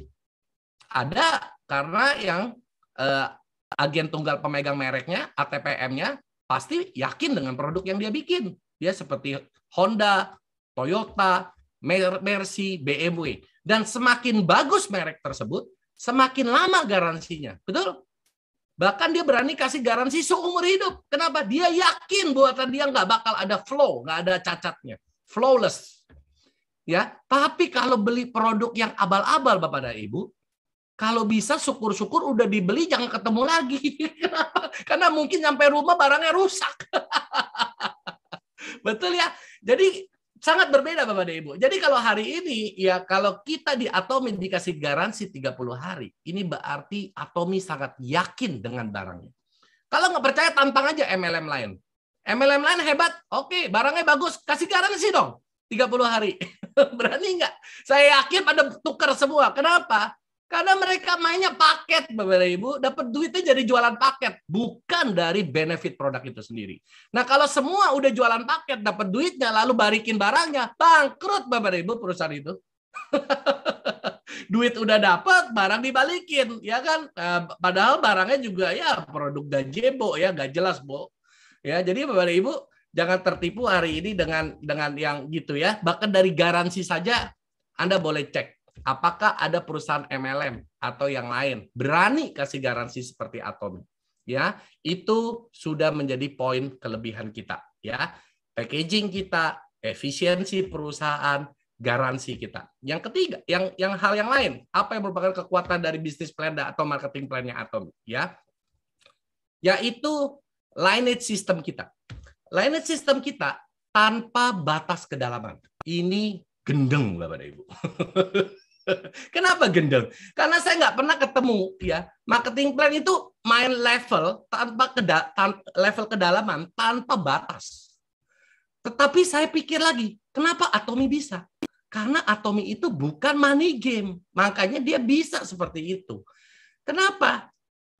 Ada, karena yang agen tunggal pemegang mereknya, ATPM-nya, pasti yakin dengan produk yang dia bikin. Dia seperti Honda, Toyota, Mercy, BMW. Dan semakin bagus merek tersebut, semakin lama garansinya. Betul? Bahkan dia berani kasih garansi seumur hidup. Kenapa? Dia yakin buatan dia nggak bakal ada flaw, nggak ada cacatnya. Flawless. Ya, tapi kalau beli produk yang abal-abal Bapak dan Ibu, kalau bisa syukur-syukur udah dibeli jangan ketemu lagi. Kenapa? Karena mungkin sampai rumah barangnya rusak. Betul ya? Jadi sangat berbeda Bapak dan Ibu. Jadi kalau hari ini ya kalau kita di Atomi dikasih garansi 30 hari, ini berarti Atomi sangat yakin dengan barangnya. Kalau nggak percaya tantang aja MLM lain. MLM lain hebat, oke, barangnya bagus, kasih garansi dong 30 hari. Berani nggak? Saya yakin pada tukar semua. Kenapa? Karena mereka mainnya paket, Bapak dan Ibu, dapat duitnya jadi jualan paket, bukan dari benefit produk itu sendiri. Nah, kalau semua udah jualan paket, dapat duitnya, lalu balikin barangnya, bangkrut Bapak dan Ibu perusahaan itu. Duit udah dapat, barang dibalikin, ya kan? Padahal barangnya juga ya produk gajebo, ya nggak jelas, Bo. Ya, jadi Bapak dan Ibu jangan tertipu hari ini dengan yang gitu ya. Bahkan dari garansi saja Anda boleh cek. Apakah ada perusahaan MLM atau yang lain berani kasih garansi seperti Atomi? Ya, itu sudah menjadi poin kelebihan kita. Ya, packaging kita, efisiensi perusahaan, garansi kita. Yang ketiga, yang hal yang lain, apa yang merupakan kekuatan dari bisnis plan atau marketing plan-nya Atomi? Ya, yaitu lineage system kita. Lineage system kita tanpa batas kedalaman. Ini gendeng, Bapak dan Ibu. Kenapa gendeng? Karena saya nggak pernah ketemu ya marketing plan itu main level tanpa level kedalaman tanpa batas. Tetapi saya pikir lagi, kenapa Atomi bisa? Karena Atomi itu bukan money game, makanya dia bisa seperti itu. Kenapa?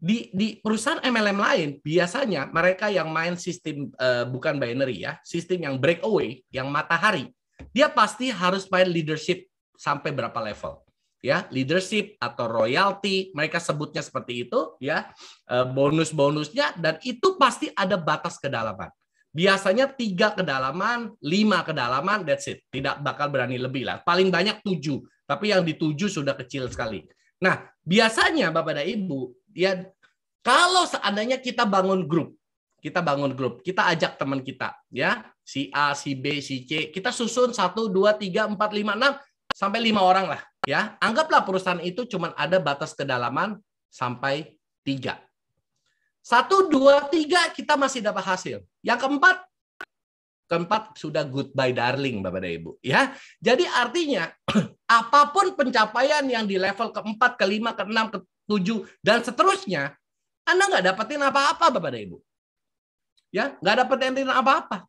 Di perusahaan MLM lain biasanya mereka yang main sistem bukan binary ya, sistem yang breakaway, yang matahari, dia pasti harus main leadership sampai berapa level ya, leadership atau royalty mereka sebutnya seperti itu ya, bonus-bonusnya, dan itu pasti ada batas kedalaman, biasanya 3 kedalaman 5 kedalaman, that's it, tidak bakal berani lebih lah, paling banyak 7, tapi yang di 7 sudah kecil sekali. Nah biasanya Bapak dan Ibu ya, kalau seandainya kita bangun grup, kita ajak teman kita ya, si A, si B, si C, kita susun 1, 2, 3, 4, 5, 6 sampai 5 orang lah ya. Anggaplah perusahaan itu cuma ada batas kedalaman sampai 3. 1, 2, 3 kita masih dapat hasil. Yang keempat sudah goodbye darling Bapak dan Ibu ya. Jadi artinya apapun pencapaian yang di level ke-4, ke-5, ke-6, ke-7 dan seterusnya, Anda nggak dapetin apa-apa Bapak dan Ibu. Ya, nggak dapetin apa-apa.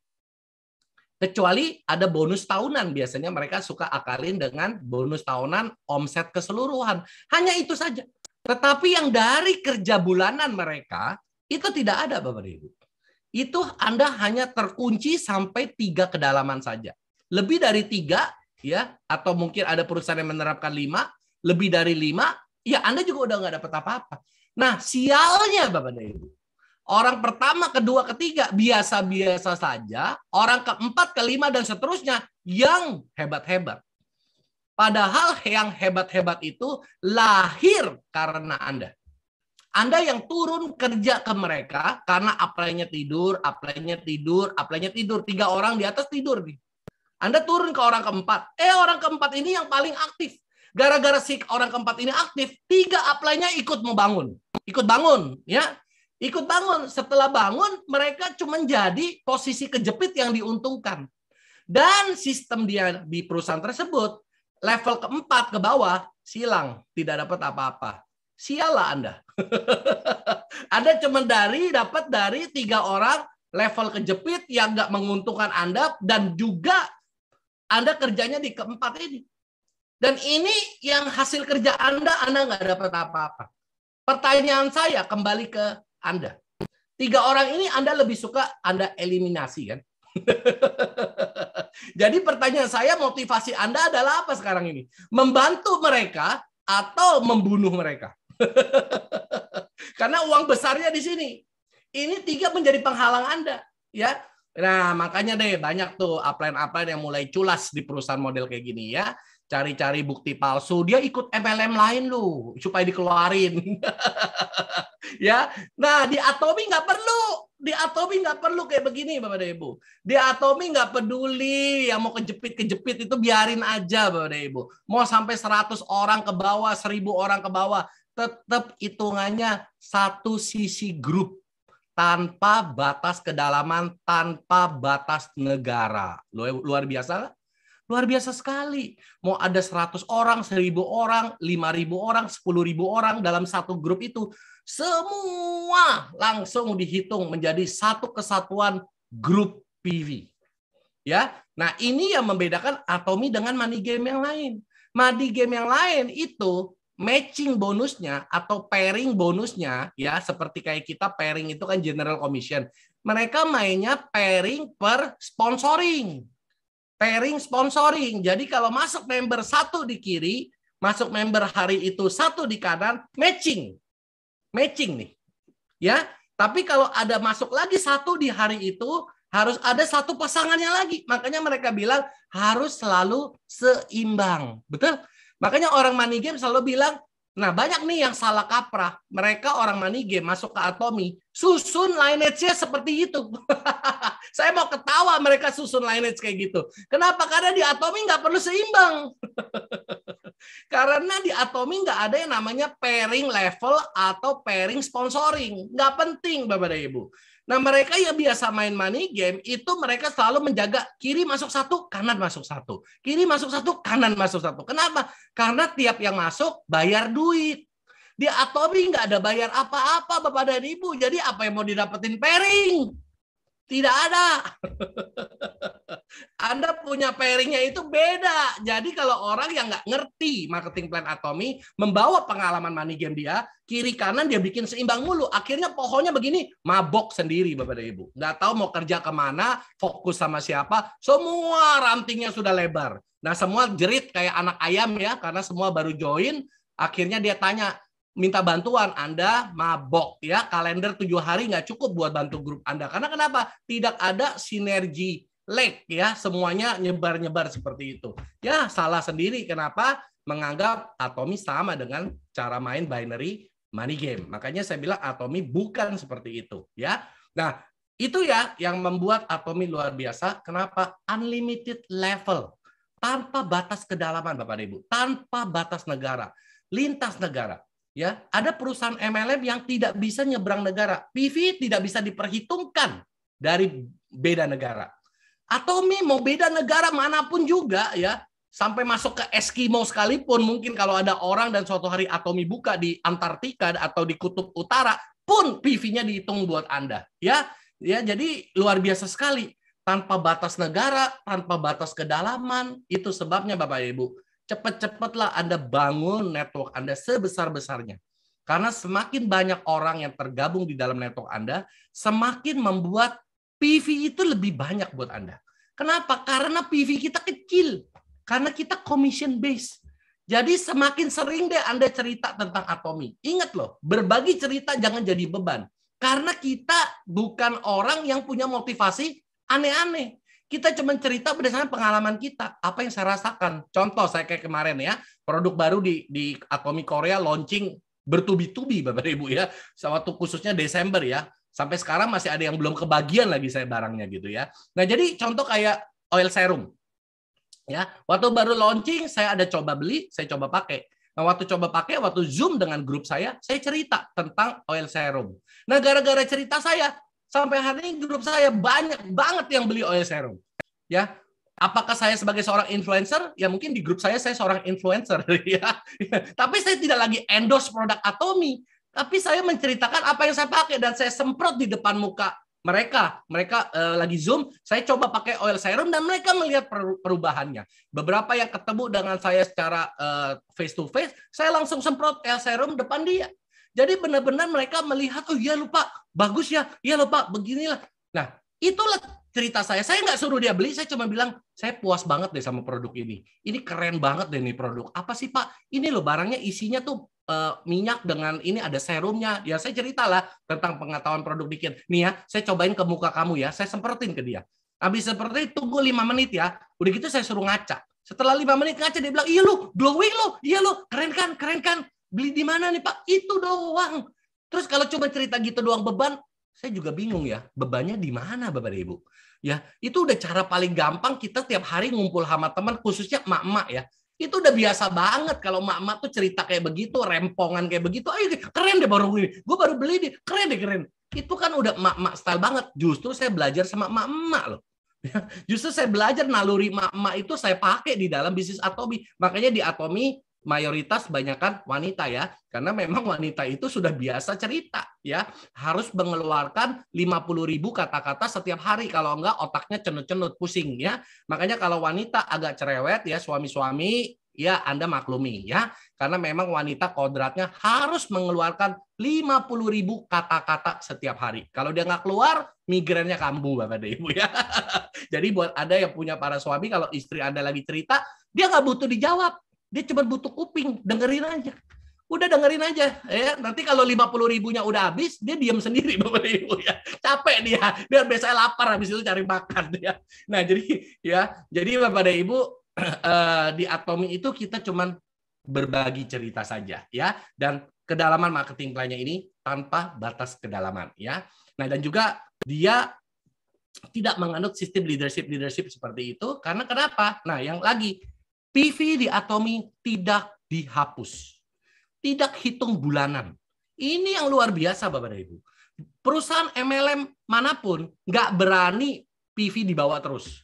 Kecuali ada bonus tahunan, biasanya mereka suka akalin dengan bonus tahunan omset keseluruhan. Hanya itu saja. Tetapi yang dari kerja bulanan mereka itu tidak ada Bapak dan Ibu. Itu Anda hanya terkunci sampai 3 kedalaman saja. Lebih dari 3 ya, atau mungkin ada perusahaan yang menerapkan 5, lebih dari 5, ya Anda juga udah nggak dapat apa-apa. Nah, sialnya Bapak dan Ibu, orang pertama, kedua, ketiga biasa-biasa saja. Orang keempat, kelima, dan seterusnya yang hebat-hebat. Padahal yang hebat-hebat itu lahir karena Anda. Anda yang turun kerja ke mereka karena apply-nya tidur. 3 orang di atas tidur nih. Anda turun ke orang keempat. Orang keempat ini yang paling aktif. Gara-gara si orang keempat ini aktif, 3 upline-nya ikut membangun. Ikut bangun, ya. Ikut bangun. Setelah bangun, mereka cuma jadi posisi kejepit yang diuntungkan. Dan sistem dia di perusahaan tersebut, level keempat ke bawah, silang. Tidak dapat apa-apa. Sialah Anda. Anda cuma dapat dari 3 orang level kejepit yang nggak menguntungkan Anda, dan juga Anda kerjanya di keempat ini. Dan ini yang hasil kerja Anda nggak dapat apa-apa. Pertanyaan saya kembali ke Anda. 3 orang ini Anda lebih suka Anda eliminasi, kan? Jadi pertanyaan saya, motivasi Anda adalah apa sekarang ini? Membantu mereka atau membunuh mereka? Karena uang besarnya di sini. Ini 3 menjadi penghalang Anda, ya. Nah, makanya deh banyak tuh upline-upline yang mulai culas di perusahaan model kayak gini, ya. Cari-cari bukti palsu, dia ikut MLM lain loh supaya dikeluarin. Ya. Nah, di Atomy nggak perlu. Di Atomy nggak perlu kayak begini, Bapak dan Ibu. Di Atomy nggak peduli yang mau kejepit itu biarin aja, Bapak dan Ibu. Mau sampai 100 orang ke bawah, 1000 orang ke bawah, tetap hitungannya satu sisi grup. Tanpa batas kedalaman, tanpa batas negara. Luar biasa. Luar biasa sekali. Mau ada 100 orang, 1000 orang, 5000 orang, 10.000 orang dalam satu grup itu, semua langsung dihitung menjadi satu kesatuan grup PV. Ya. Nah, ini yang membedakan Atomy dengan money game yang lain. Money game yang lain itu matching bonusnya atau pairing bonusnya, ya, seperti kayak kita pairing itu kan general commission. Mereka mainnya pairing per sponsoring. Pairing sponsoring. Jadi kalau masuk member 1 di kiri, masuk member hari itu 1 di kanan, matching. Matching nih. Ya, tapi kalau ada masuk lagi 1 di hari itu, harus ada 1 pasangannya lagi. Makanya mereka bilang harus selalu seimbang. Betul? Makanya orang money game selalu bilang, nah banyak nih yang salah kaprah. Mereka orang money game masuk ke Atomy, susun lineage-nya seperti itu. Saya mau ketawa mereka susun lineage kayak gitu. Kenapa? Karena di Atomy nggak perlu seimbang. Karena di Atomy nggak ada yang namanya pairing level atau pairing sponsoring. Nggak penting, Bapak dan Ibu. Nah, mereka yang biasa main money game, itu mereka selalu menjaga kiri masuk 1, kanan masuk 1. Kiri masuk 1, kanan masuk 1. Kenapa? Karena tiap yang masuk bayar duit. Di Atomy nggak ada bayar apa-apa, Bapak dan Ibu. Jadi apa yang mau didapetin pairing? Tidak ada. Anda punya pairingnya itu beda. Jadi kalau orang yang nggak ngerti marketing plan Atomy, membawa pengalaman money game dia, kiri kanan dia bikin seimbang mulu. Akhirnya pohonnya begini, mabok sendiri, Bapak dan Ibu. Nggak tahu mau kerja kemana, fokus sama siapa, semua rantingnya sudah lebar. Nah, semua jerit kayak anak ayam ya, karena semua baru join. Akhirnya dia tanya, minta bantuan, Anda mabok ya, kalender 7 hari nggak cukup buat bantu grup Anda. Karena kenapa? Tidak ada sinergi leg ya, semuanya nyebar-nyebar seperti itu. Ya, salah sendiri. Kenapa? Menganggap Atomy sama dengan cara main binary money game. Makanya saya bilang Atomy bukan seperti itu ya. Nah, itu ya yang membuat Atomy luar biasa. Kenapa? Unlimited level. Tanpa batas kedalaman, Bapak dan Ibu. Tanpa batas negara. Lintas negara. Ya, ada perusahaan MLM yang tidak bisa nyebrang negara. PV tidak bisa diperhitungkan dari beda negara. Atomy mau beda negara manapun juga ya, sampai masuk ke Eskimo sekalipun, mungkin kalau ada orang dan suatu hari Atomy buka di Antartika atau di Kutub Utara pun PV-nya dihitung buat Anda. Ya, jadi luar biasa sekali. Tanpa batas negara, tanpa batas kedalaman, itu sebabnya Bapak Ibu. Cepat-cepatlah Anda bangun network Anda sebesar-besarnya. Karena semakin banyak orang yang tergabung di dalam network Anda, semakin membuat PV itu lebih banyak buat Anda. Kenapa? Karena PV kita kecil. Karena kita commission based. Jadi semakin sering deh Anda cerita tentang Atomy. Ingat loh, berbagi cerita jangan jadi beban. Karena kita bukan orang yang punya motivasi aneh-aneh. Kita cuma cerita berdasarkan pengalaman kita, apa yang saya rasakan. Contoh, saya kayak kemarin ya, produk baru di Atomy Korea launching bertubi-tubi, Bapak Ibu ya. Waktu khususnya Desember ya. Sampai sekarang masih ada yang belum kebagian lagi saya barangnya gitu ya. Nah, jadi contoh kayak oil serum. Ya, waktu baru launching saya ada coba beli, saya coba pakai. Nah, waktu coba pakai, waktu Zoom dengan grup saya cerita tentang oil serum. Nah, gara-gara cerita saya, sampai hari ini grup saya banyak banget yang beli oil serum. Ya, apakah saya sebagai seorang influencer? Ya mungkin di grup saya seorang influencer ya. Tapi saya tidak lagi endorse produk Atomy, tapi saya menceritakan apa yang saya pakai dan saya semprot di depan muka mereka lagi Zoom, saya coba pakai oil serum dan mereka melihat perubahannya. Beberapa yang ketemu dengan saya secara face to face, saya langsung semprot oil serum depan dia. Jadi benar-benar mereka melihat, oh iya lupa, bagus ya, iya lupa, beginilah. Nah, itulah cerita saya. Saya nggak suruh dia beli, saya cuma bilang, saya puas banget deh sama produk ini. Ini keren banget deh nih produk. Apa sih Pak? Ini loh barangnya isinya tuh minyak dengan ini ada serumnya. Ya saya ceritalah tentang pengetahuan produk bikin. Nih ya, saya cobain ke muka kamu ya, saya semprotin ke dia. Habis seperti itu tunggu 5 menit ya. Udah gitu saya suruh ngaca. Setelah 5 menit ngaca dia bilang, "Iya lu, glowing lu. Iya lu, keren kan? Keren kan? Beli di mana nih, Pak?" Itu doang. Terus kalau cuma cerita gitu doang beban, saya juga bingung ya. Bebannya di mana Bapak Ibu? Ya, itu udah cara paling gampang kita tiap hari ngumpul sama teman, khususnya emak-emak ya. Itu udah biasa banget kalau emak-emak tuh cerita kayak begitu, rempongan kayak begitu. Ayo keren deh baru ini. Gue baru beli nih, keren deh keren. Itu kan udah emak-emak style banget. Justru saya belajar sama emak-emak loh. Justru saya belajar naluri emak-emak itu saya pakai di dalam bisnis Atomy. Makanya di Atomy mayoritas banyakkan wanita ya, karena memang wanita itu sudah biasa cerita ya, harus mengeluarkan 50.000 kata-kata setiap hari, kalau enggak otaknya cenut-cenut pusing ya. Makanya kalau wanita agak cerewet ya, suami-suami ya Anda maklumi ya, karena memang wanita kodratnya harus mengeluarkan 50.000 kata-kata setiap hari. Kalau dia nggak keluar, migrennya kambuh Bapak dan Ibu ya. Jadi buat Anda yang punya para suami, kalau istri Anda lagi cerita, dia nggak butuh dijawab. Dia cuma butuh kuping, dengerin aja. Udah dengerin aja. Ya. Nanti kalau 50.000-nya udah habis, dia diam sendiri Bapak Ibu ya. Capek dia biasanya lapar habis itu cari makan ya. Nah, jadi Bapak dan Ibu di Atomy itu kita cuma berbagi cerita saja ya, dan kedalaman marketing plan-nya ini tanpa batas kedalaman ya. Nah, dan juga dia tidak menganut sistem leadership seperti itu karena kenapa? Nah, yang lagi PV di Atomy tidak dihapus. Tidak hitung bulanan. Ini yang luar biasa Bapak dan Ibu. Perusahaan MLM manapun nggak berani PV dibawa terus.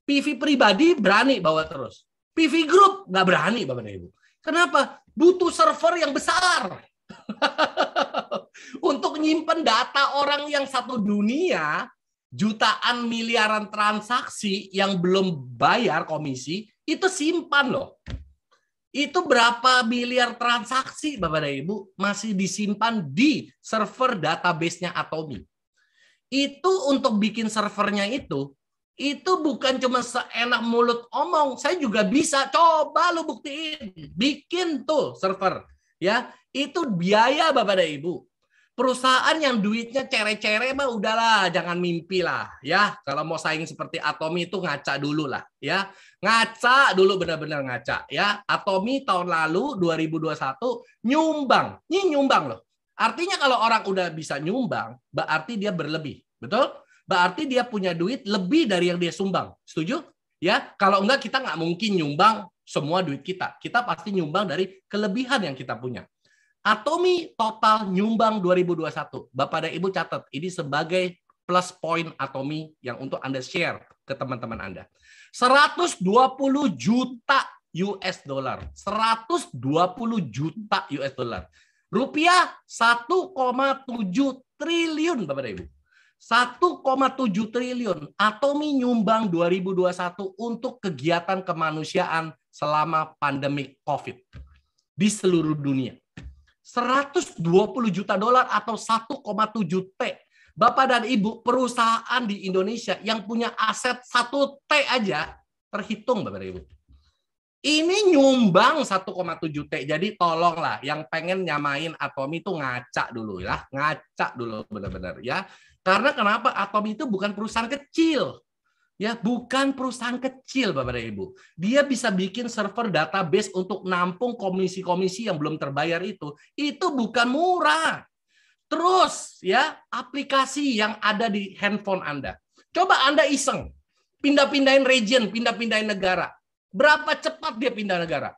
PV pribadi berani bawa terus. PV group nggak berani Bapak dan Ibu. Kenapa? Butuh server yang besar. Untuk nyimpen data orang yang satu dunia, jutaan miliaran transaksi yang belum bayar komisi, itu simpan loh. Itu berapa miliar transaksi Bapak dan Ibu masih disimpan di server database-nya Atomy. Itu untuk bikin servernya itu bukan cuma seenak mulut omong. Saya juga bisa, coba lu buktiin. Bikin tuh server. Ya, itu biaya Bapak dan Ibu. Perusahaan yang duitnya cere-cere mah udahlah, jangan mimpi lah ya. Kalau mau saing seperti Atomy itu ngaca dulu lah ya. Ngaca dulu, benar-benar ngaca ya. Atomy tahun lalu 2021 nyumbang. Ini nyumbang loh. Artinya kalau orang udah bisa nyumbang, berarti dia berlebih. Betul? Berarti dia punya duit lebih dari yang dia sumbang. Setuju? Ya, kalau enggak kita nggak mungkin nyumbang semua duit kita. Kita pasti nyumbang dari kelebihan yang kita punya. Atomy total nyumbang 2021. Bapak dan Ibu catat, ini sebagai plus point Atomy yang untuk Anda share ke teman-teman Anda. 120 juta US dollar. 120 juta US dollar. Rupiah 1,7 triliun Bapak dan Ibu. 1,7 triliun Atomy nyumbang 2021 untuk kegiatan kemanusiaan selama pandemi COVID di seluruh dunia. 120 juta dolar atau 1,7 T. Bapak dan Ibu, perusahaan di Indonesia yang punya aset 1 T aja terhitung Bapak dan Ibu. Ini nyumbang 1,7 T. Jadi tolonglah yang pengen nyamain Atomy itu ngaca dulu ya. Ngaca dulu benar-benar ya. Karena kenapa? Atomy itu bukan perusahaan kecil. Ya, bukan perusahaan kecil Bapak dan Ibu. Dia bisa bikin server database untuk nampung komisi-komisi yang belum terbayar itu. Itu bukan murah. Terus ya, aplikasi yang ada di handphone Anda. Coba Anda iseng. Pindah-pindahin region, pindah-pindahin negara. Berapa cepat dia pindah negara?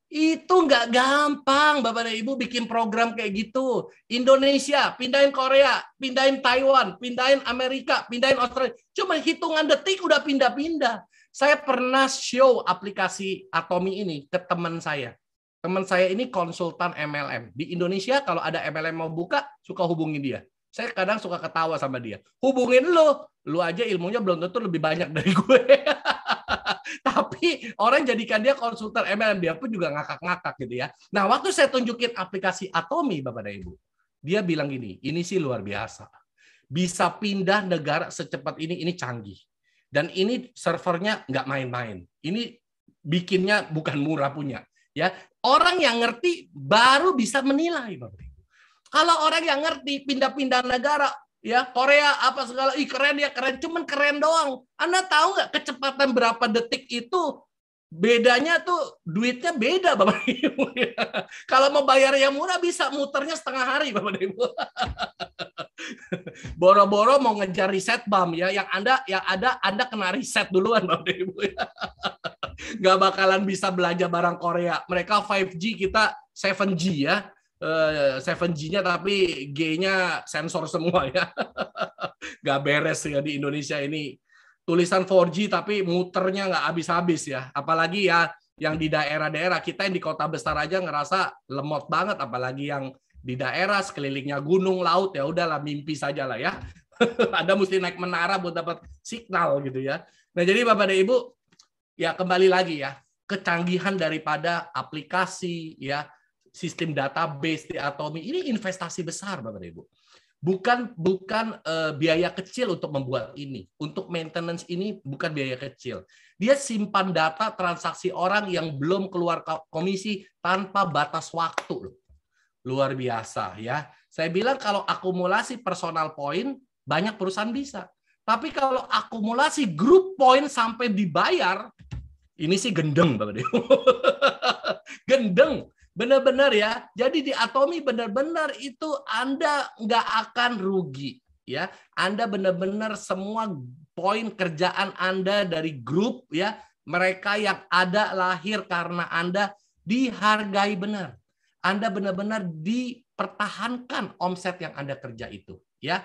Itu nggak gampang, Bapak dan Ibu, bikin program kayak gitu. Indonesia, pindahin Korea, pindahin Taiwan, pindahin Amerika, pindahin Australia. Cuma hitungan detik udah pindah-pindah. Saya pernah show aplikasi Atomi ini ke teman saya. Teman saya ini konsultan MLM. Di Indonesia kalau ada MLM mau buka, suka hubungin dia. Saya kadang suka ketawa sama dia. Hubungin lu aja ilmunya belum tentu lebih banyak dari gue. Tapi orang jadikan dia konsultan MLM, dia pun juga ngakak-ngakak gitu ya. Nah, waktu saya tunjukin aplikasi Atomi, Bapak dan Ibu, dia bilang gini, ini sih luar biasa. Bisa pindah negara secepat ini canggih. Dan ini servernya nggak main-main. Ini bikinnya bukan murah punya. Ya, orang yang ngerti baru bisa menilai, Bapak Ibu. Kalau orang yang ngerti pindah-pindah negara, ya Korea apa segala, keren ya, keren, cuman keren doang. Anda tahu nggak kecepatan berapa detik itu? Bedanya tuh duitnya beda, Bapak Ibu. Kalau mau bayar yang murah bisa muternya setengah hari, Bapak Ibu. Boro-boro mau ngejar reset bam ya, yang ada Anda kena reset duluan, Bapak Ibu. Nggak bakalan bisa belanja barang Korea. Mereka 5G, kita 7G ya. 7G-nya tapi G-nya sensor semua ya. Nggak beres ya di Indonesia ini. Tulisan 4G tapi muternya nggak habis-habis ya. Apalagi ya yang di daerah-daerah, kita yang di kota besar aja ngerasa lemot banget, apalagi yang di daerah sekelilingnya gunung, laut, ya udahlah mimpi saja lah ya. Ada mesti naik menara buat dapat signal gitu ya. Nah, jadi Bapak dan Ibu, ya kembali lagi ya, kecanggihan daripada aplikasi ya, sistem database di Atomi ini investasi besar, Bapak dan Ibu. Bukan biaya kecil untuk membuat ini. Untuk maintenance ini bukan biaya kecil. Dia simpan data transaksi orang yang belum keluar komisi tanpa batas waktu. Luar biasa ya. Saya bilang kalau akumulasi personal point, banyak perusahaan bisa. Tapi kalau akumulasi grup point sampai dibayar, ini sih gendeng, Bapak Ibu. Gendeng. Benar-benar ya. Jadi di Atomi benar-benar itu Anda nggak akan rugi. Ya, Anda benar-benar semua poin kerjaan Anda dari grup ya, mereka yang ada lahir karena Anda dihargai benar. Anda benar-benar dipertahankan omset yang Anda kerja itu. Ya,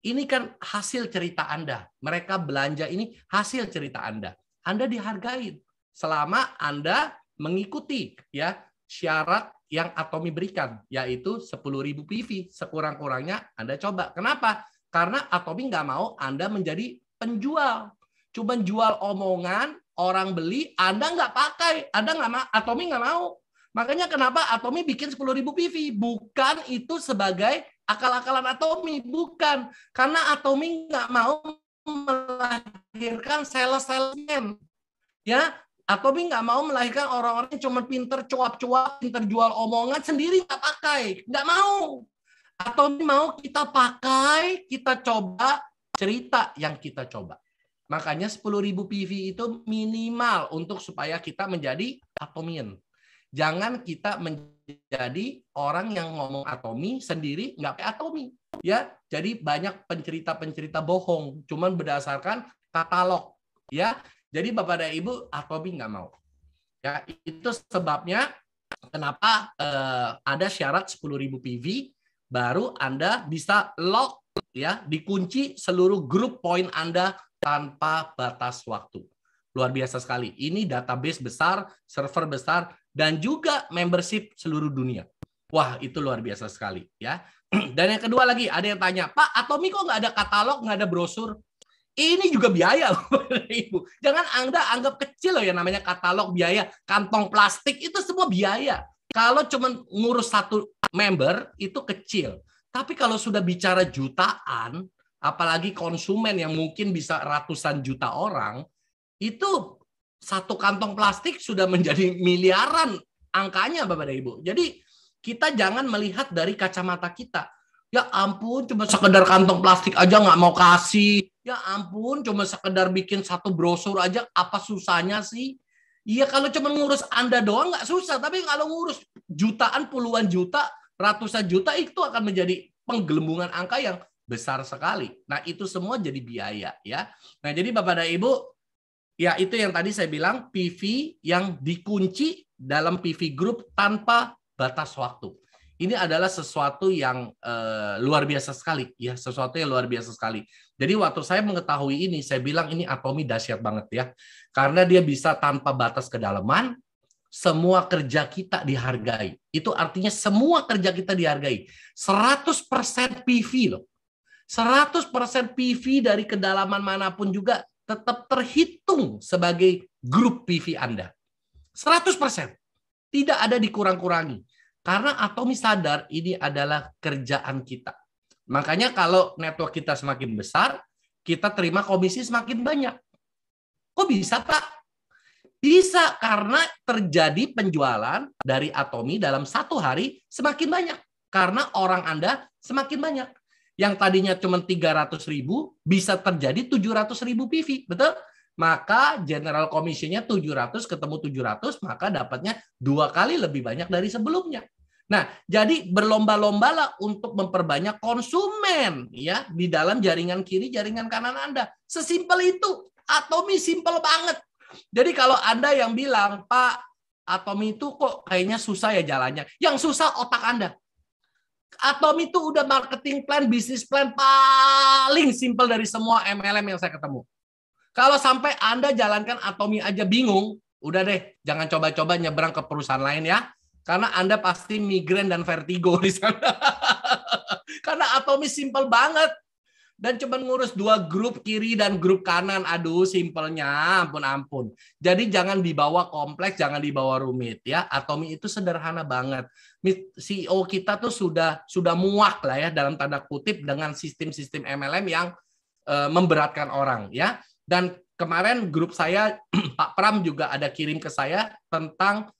ini kan hasil cerita Anda. Mereka belanja ini hasil cerita Anda. Anda dihargai selama Anda mengikuti ya syarat yang Atomi berikan, yaitu 10.000 PV. Sekurang-kurangnya Anda coba. Kenapa? Karena Atomi nggak mau Anda menjadi penjual. Cuma jual omongan, orang beli, Anda nggak pakai. Anda nggak mau, Atomi nggak mau. Makanya kenapa Atomi bikin 10.000 PV. Bukan itu sebagai akal-akalan Atomi. Bukan. Karena Atomi nggak mau melahirkan salesman. Ya, Atomi nggak mau melahirkan orang-orang yang cuma pinter cuap-cuap, pinter jual omongan, sendiri nggak pakai. Nggak mau. Atomi mau kita pakai, kita coba cerita yang kita coba. Makanya 10.000 PV itu minimal untuk supaya kita menjadi Atomian. Jangan kita menjadi orang yang ngomong Atomi sendiri nggak pakai Atomi. Ya, jadi banyak pencerita-pencerita bohong, cuman berdasarkan katalog. Ya, jadi Bapak dan Ibu, Atomi nggak mau. Ya, itu sebabnya kenapa ada syarat 10.000 PV, baru Anda bisa lock, ya, dikunci seluruh grup poin Anda tanpa batas waktu. Luar biasa sekali. Ini database besar, server besar, dan juga membership seluruh dunia. Wah, itu luar biasa sekali. Ya. Dan yang kedua lagi, ada yang tanya, Pak, Atomi kok nggak ada katalog, nggak ada brosur? Ini juga biaya, Ibu. Jangan Anda anggap kecil loh ya namanya katalog, biaya, kantong plastik, itu semua biaya. Kalau cuma ngurus satu member, itu kecil. Tapi kalau sudah bicara jutaan, apalagi konsumen yang mungkin bisa ratusan juta orang, itu satu kantong plastik sudah menjadi miliaran angkanya, Bapak dan Ibu. Jadi kita jangan melihat dari kacamata kita. Ya ampun, cuma sekedar kantong plastik aja nggak mau kasih. Ya ampun, cuma sekedar bikin satu brosur aja, apa susahnya sih? Iya, kalau cuma ngurus Anda doang nggak susah, tapi kalau ngurus jutaan, puluhan juta, ratusan juta, itu akan menjadi penggelembungan angka yang besar sekali. Nah, itu semua jadi biaya ya. Nah, jadi Bapak dan Ibu, Ya, itu yang tadi saya bilang, PV yang dikunci dalam PV group tanpa batas waktu. Ini adalah sesuatu yang luar biasa sekali, ya, sesuatu yang luar biasa sekali. Jadi waktu saya mengetahui ini, saya bilang ini Atomi dahsyat banget ya, karena dia bisa tanpa batas kedalaman, semua kerja kita dihargai. Itu artinya semua kerja kita dihargai. 100% PV loh. 100% PV dari kedalaman manapun juga tetap terhitung sebagai grup PV Anda. 100%. Tidak ada dikurang-kurangi. Karena Atomi sadar ini adalah kerjaan kita. Makanya kalau network kita semakin besar, kita terima komisi semakin banyak. Kok bisa, Pak? Bisa karena terjadi penjualan dari Atomi dalam satu hari semakin banyak. Karena orang Anda semakin banyak. Yang tadinya cuma 300.000 bisa terjadi 700.000 PV, betul? Maka general commission-nya 700 ketemu 700, maka dapatnya 2 kali lebih banyak dari sebelumnya. Nah, jadi berlomba-lombalah untuk memperbanyak konsumen ya di dalam jaringan kiri, jaringan kanan Anda. Sesimpel itu. Atomi simpel banget. Jadi kalau Anda yang bilang, Pak, Atomi itu kok kayaknya susah ya jalannya. Yang susah otak Anda. Atomi itu udah marketing plan, bisnis plan paling simpel dari semua MLM yang saya ketemu. Kalau sampai Anda jalankan Atomi aja bingung, udah deh, jangan coba-coba nyebrang ke perusahaan lain ya. Karena Anda pasti migrain dan vertigo di sana. Karena Atomi simpel banget. Dan cuma ngurus 2 grup kiri dan grup kanan. Aduh, simpelnya ampun-ampun. Jadi jangan dibawa kompleks, jangan dibawa rumit ya. Atomi itu sederhana banget. CEO kita tuh sudah muak lah ya dalam tanda kutip dengan sistem-sistem MLM yang memberatkan orang ya. Dan kemarin grup saya Pak Pram juga ada kirim ke saya tentang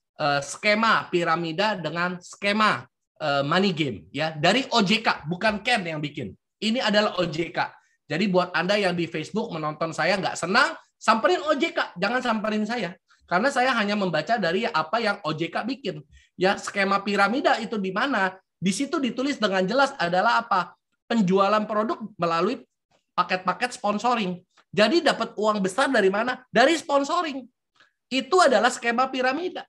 skema piramida dengan skema money game ya dari OJK, bukan Ken yang bikin. Ini adalah OJK. Jadi buat Anda yang di Facebook menonton saya nggak senang, samperin OJK, jangan samperin saya. Karena saya hanya membaca dari apa yang OJK bikin. Ya, skema piramida itu di mana? Di situ ditulis dengan jelas adalah apa? Penjualan produk melalui paket-paket sponsoring. Jadi dapat uang besar dari mana? Dari sponsoring. Itu adalah skema piramida.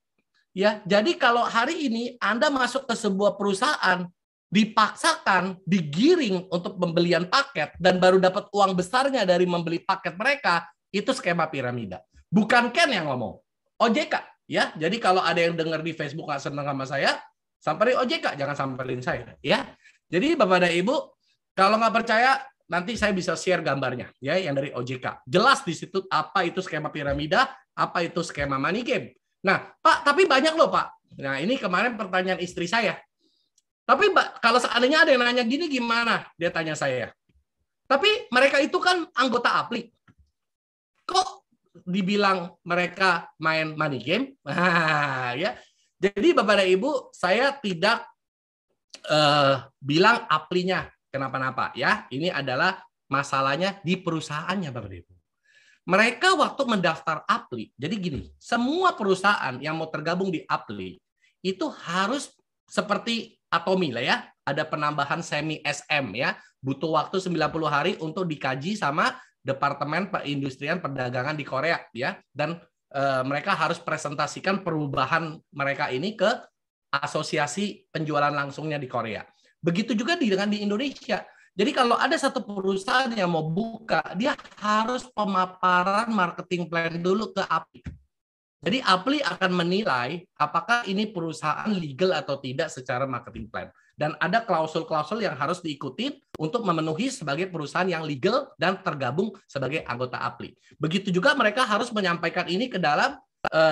Ya, jadi kalau hari ini Anda masuk ke sebuah perusahaan, dipaksakan, digiring untuk pembelian paket, dan baru dapat uang besarnya dari membeli paket mereka, itu skema piramida. Bukan Ken yang ngomong, OJK. Ya, jadi kalau ada yang dengar di Facebook nggak senang sama saya, samperin OJK, jangan samperin saya. Ya, jadi Bapak dan Ibu, kalau nggak percaya, nanti saya bisa share gambarnya, ya, yang dari OJK. Jelas di situ apa itu skema piramida, apa itu skema money game. Nah, Pak, tapi banyak loh, Pak. Nah, ini kemarin pertanyaan istri saya. Tapi kalau seandainya ada yang nanya gini gimana? Dia tanya saya. Tapi mereka itu kan anggota APLI. Kok dibilang mereka main money game? Nah, ya. Jadi Bapak dan Ibu, saya tidak bilang APLI-nya kenapa-napa ya. Ini adalah masalahnya di perusahaannya Bapak dan Ibu. Mereka waktu mendaftar APLI, jadi gini, semua perusahaan yang mau tergabung di APLI itu harus seperti Atomi lah ya, ada penambahan semi SM ya, butuh waktu 90 hari untuk dikaji sama Departemen Perindustrian Perdagangan di Korea ya, dan mereka harus presentasikan perubahan mereka ini ke asosiasi penjualan langsungnya di Korea. Begitu juga dengan di Indonesia. Jadi kalau ada satu perusahaan yang mau buka, dia harus pemaparan marketing plan dulu ke APLI. Jadi APLI akan menilai apakah ini perusahaan legal atau tidak secara marketing plan. Dan ada klausul-klausul yang harus diikuti untuk memenuhi sebagai perusahaan yang legal dan tergabung sebagai anggota APLI. Begitu juga mereka harus menyampaikan ini ke dalam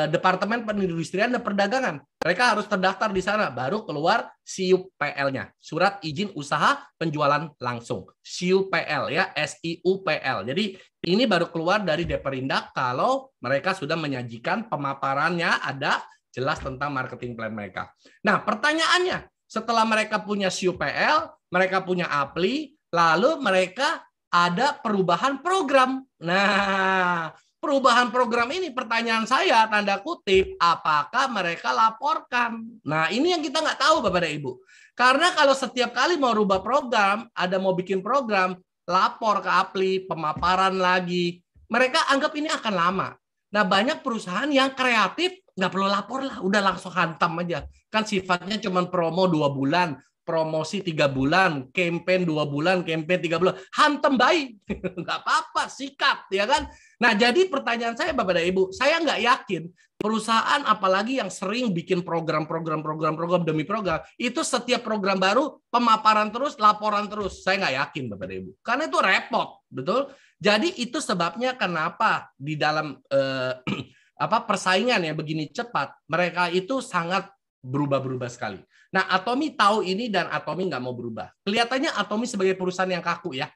Departemen Perindustrian dan Perdagangan. Mereka harus terdaftar di sana, baru keluar SIUPL-nya, Surat Izin Usaha Penjualan Langsung. SIUPL ya, SIUPL. Jadi ini baru keluar dari Deperindak kalau mereka sudah menyajikan pemaparannya ada jelas tentang marketing plan mereka. Nah, pertanyaannya, setelah mereka punya SIUPL, mereka punya APLI, lalu mereka ada perubahan program. Nah, perubahan program ini pertanyaan saya tanda kutip, apakah mereka laporkan? Nah, ini yang kita nggak tahu Bapak dan Ibu. Karena kalau setiap kali mau rubah program, ada mau bikin program, lapor ke APLI, pemaparan lagi, mereka anggap ini akan lama. Nah, banyak perusahaan yang kreatif, nggak perlu lapor lah, udah langsung hantam aja. Kan sifatnya cuma promo 2 bulan, promosi 3 bulan, campaign 2 bulan, campaign 3 bulan, hantam baik. Nggak apa-apa, sikat, ya kan? Nah, jadi pertanyaan saya Bapak dan Ibu, saya nggak yakin perusahaan apalagi yang sering bikin program demi program, itu setiap program baru, pemaparan terus, laporan terus. Saya nggak yakin Bapak dan Ibu. Karena itu repot, betul? Jadi itu sebabnya kenapa di dalam persaingan yang begini cepat, mereka itu sangat berubah-berubah sekali. Nah, Atomy tahu ini dan Atomy nggak mau berubah. Kelihatannya Atomy sebagai perusahaan yang kaku ya,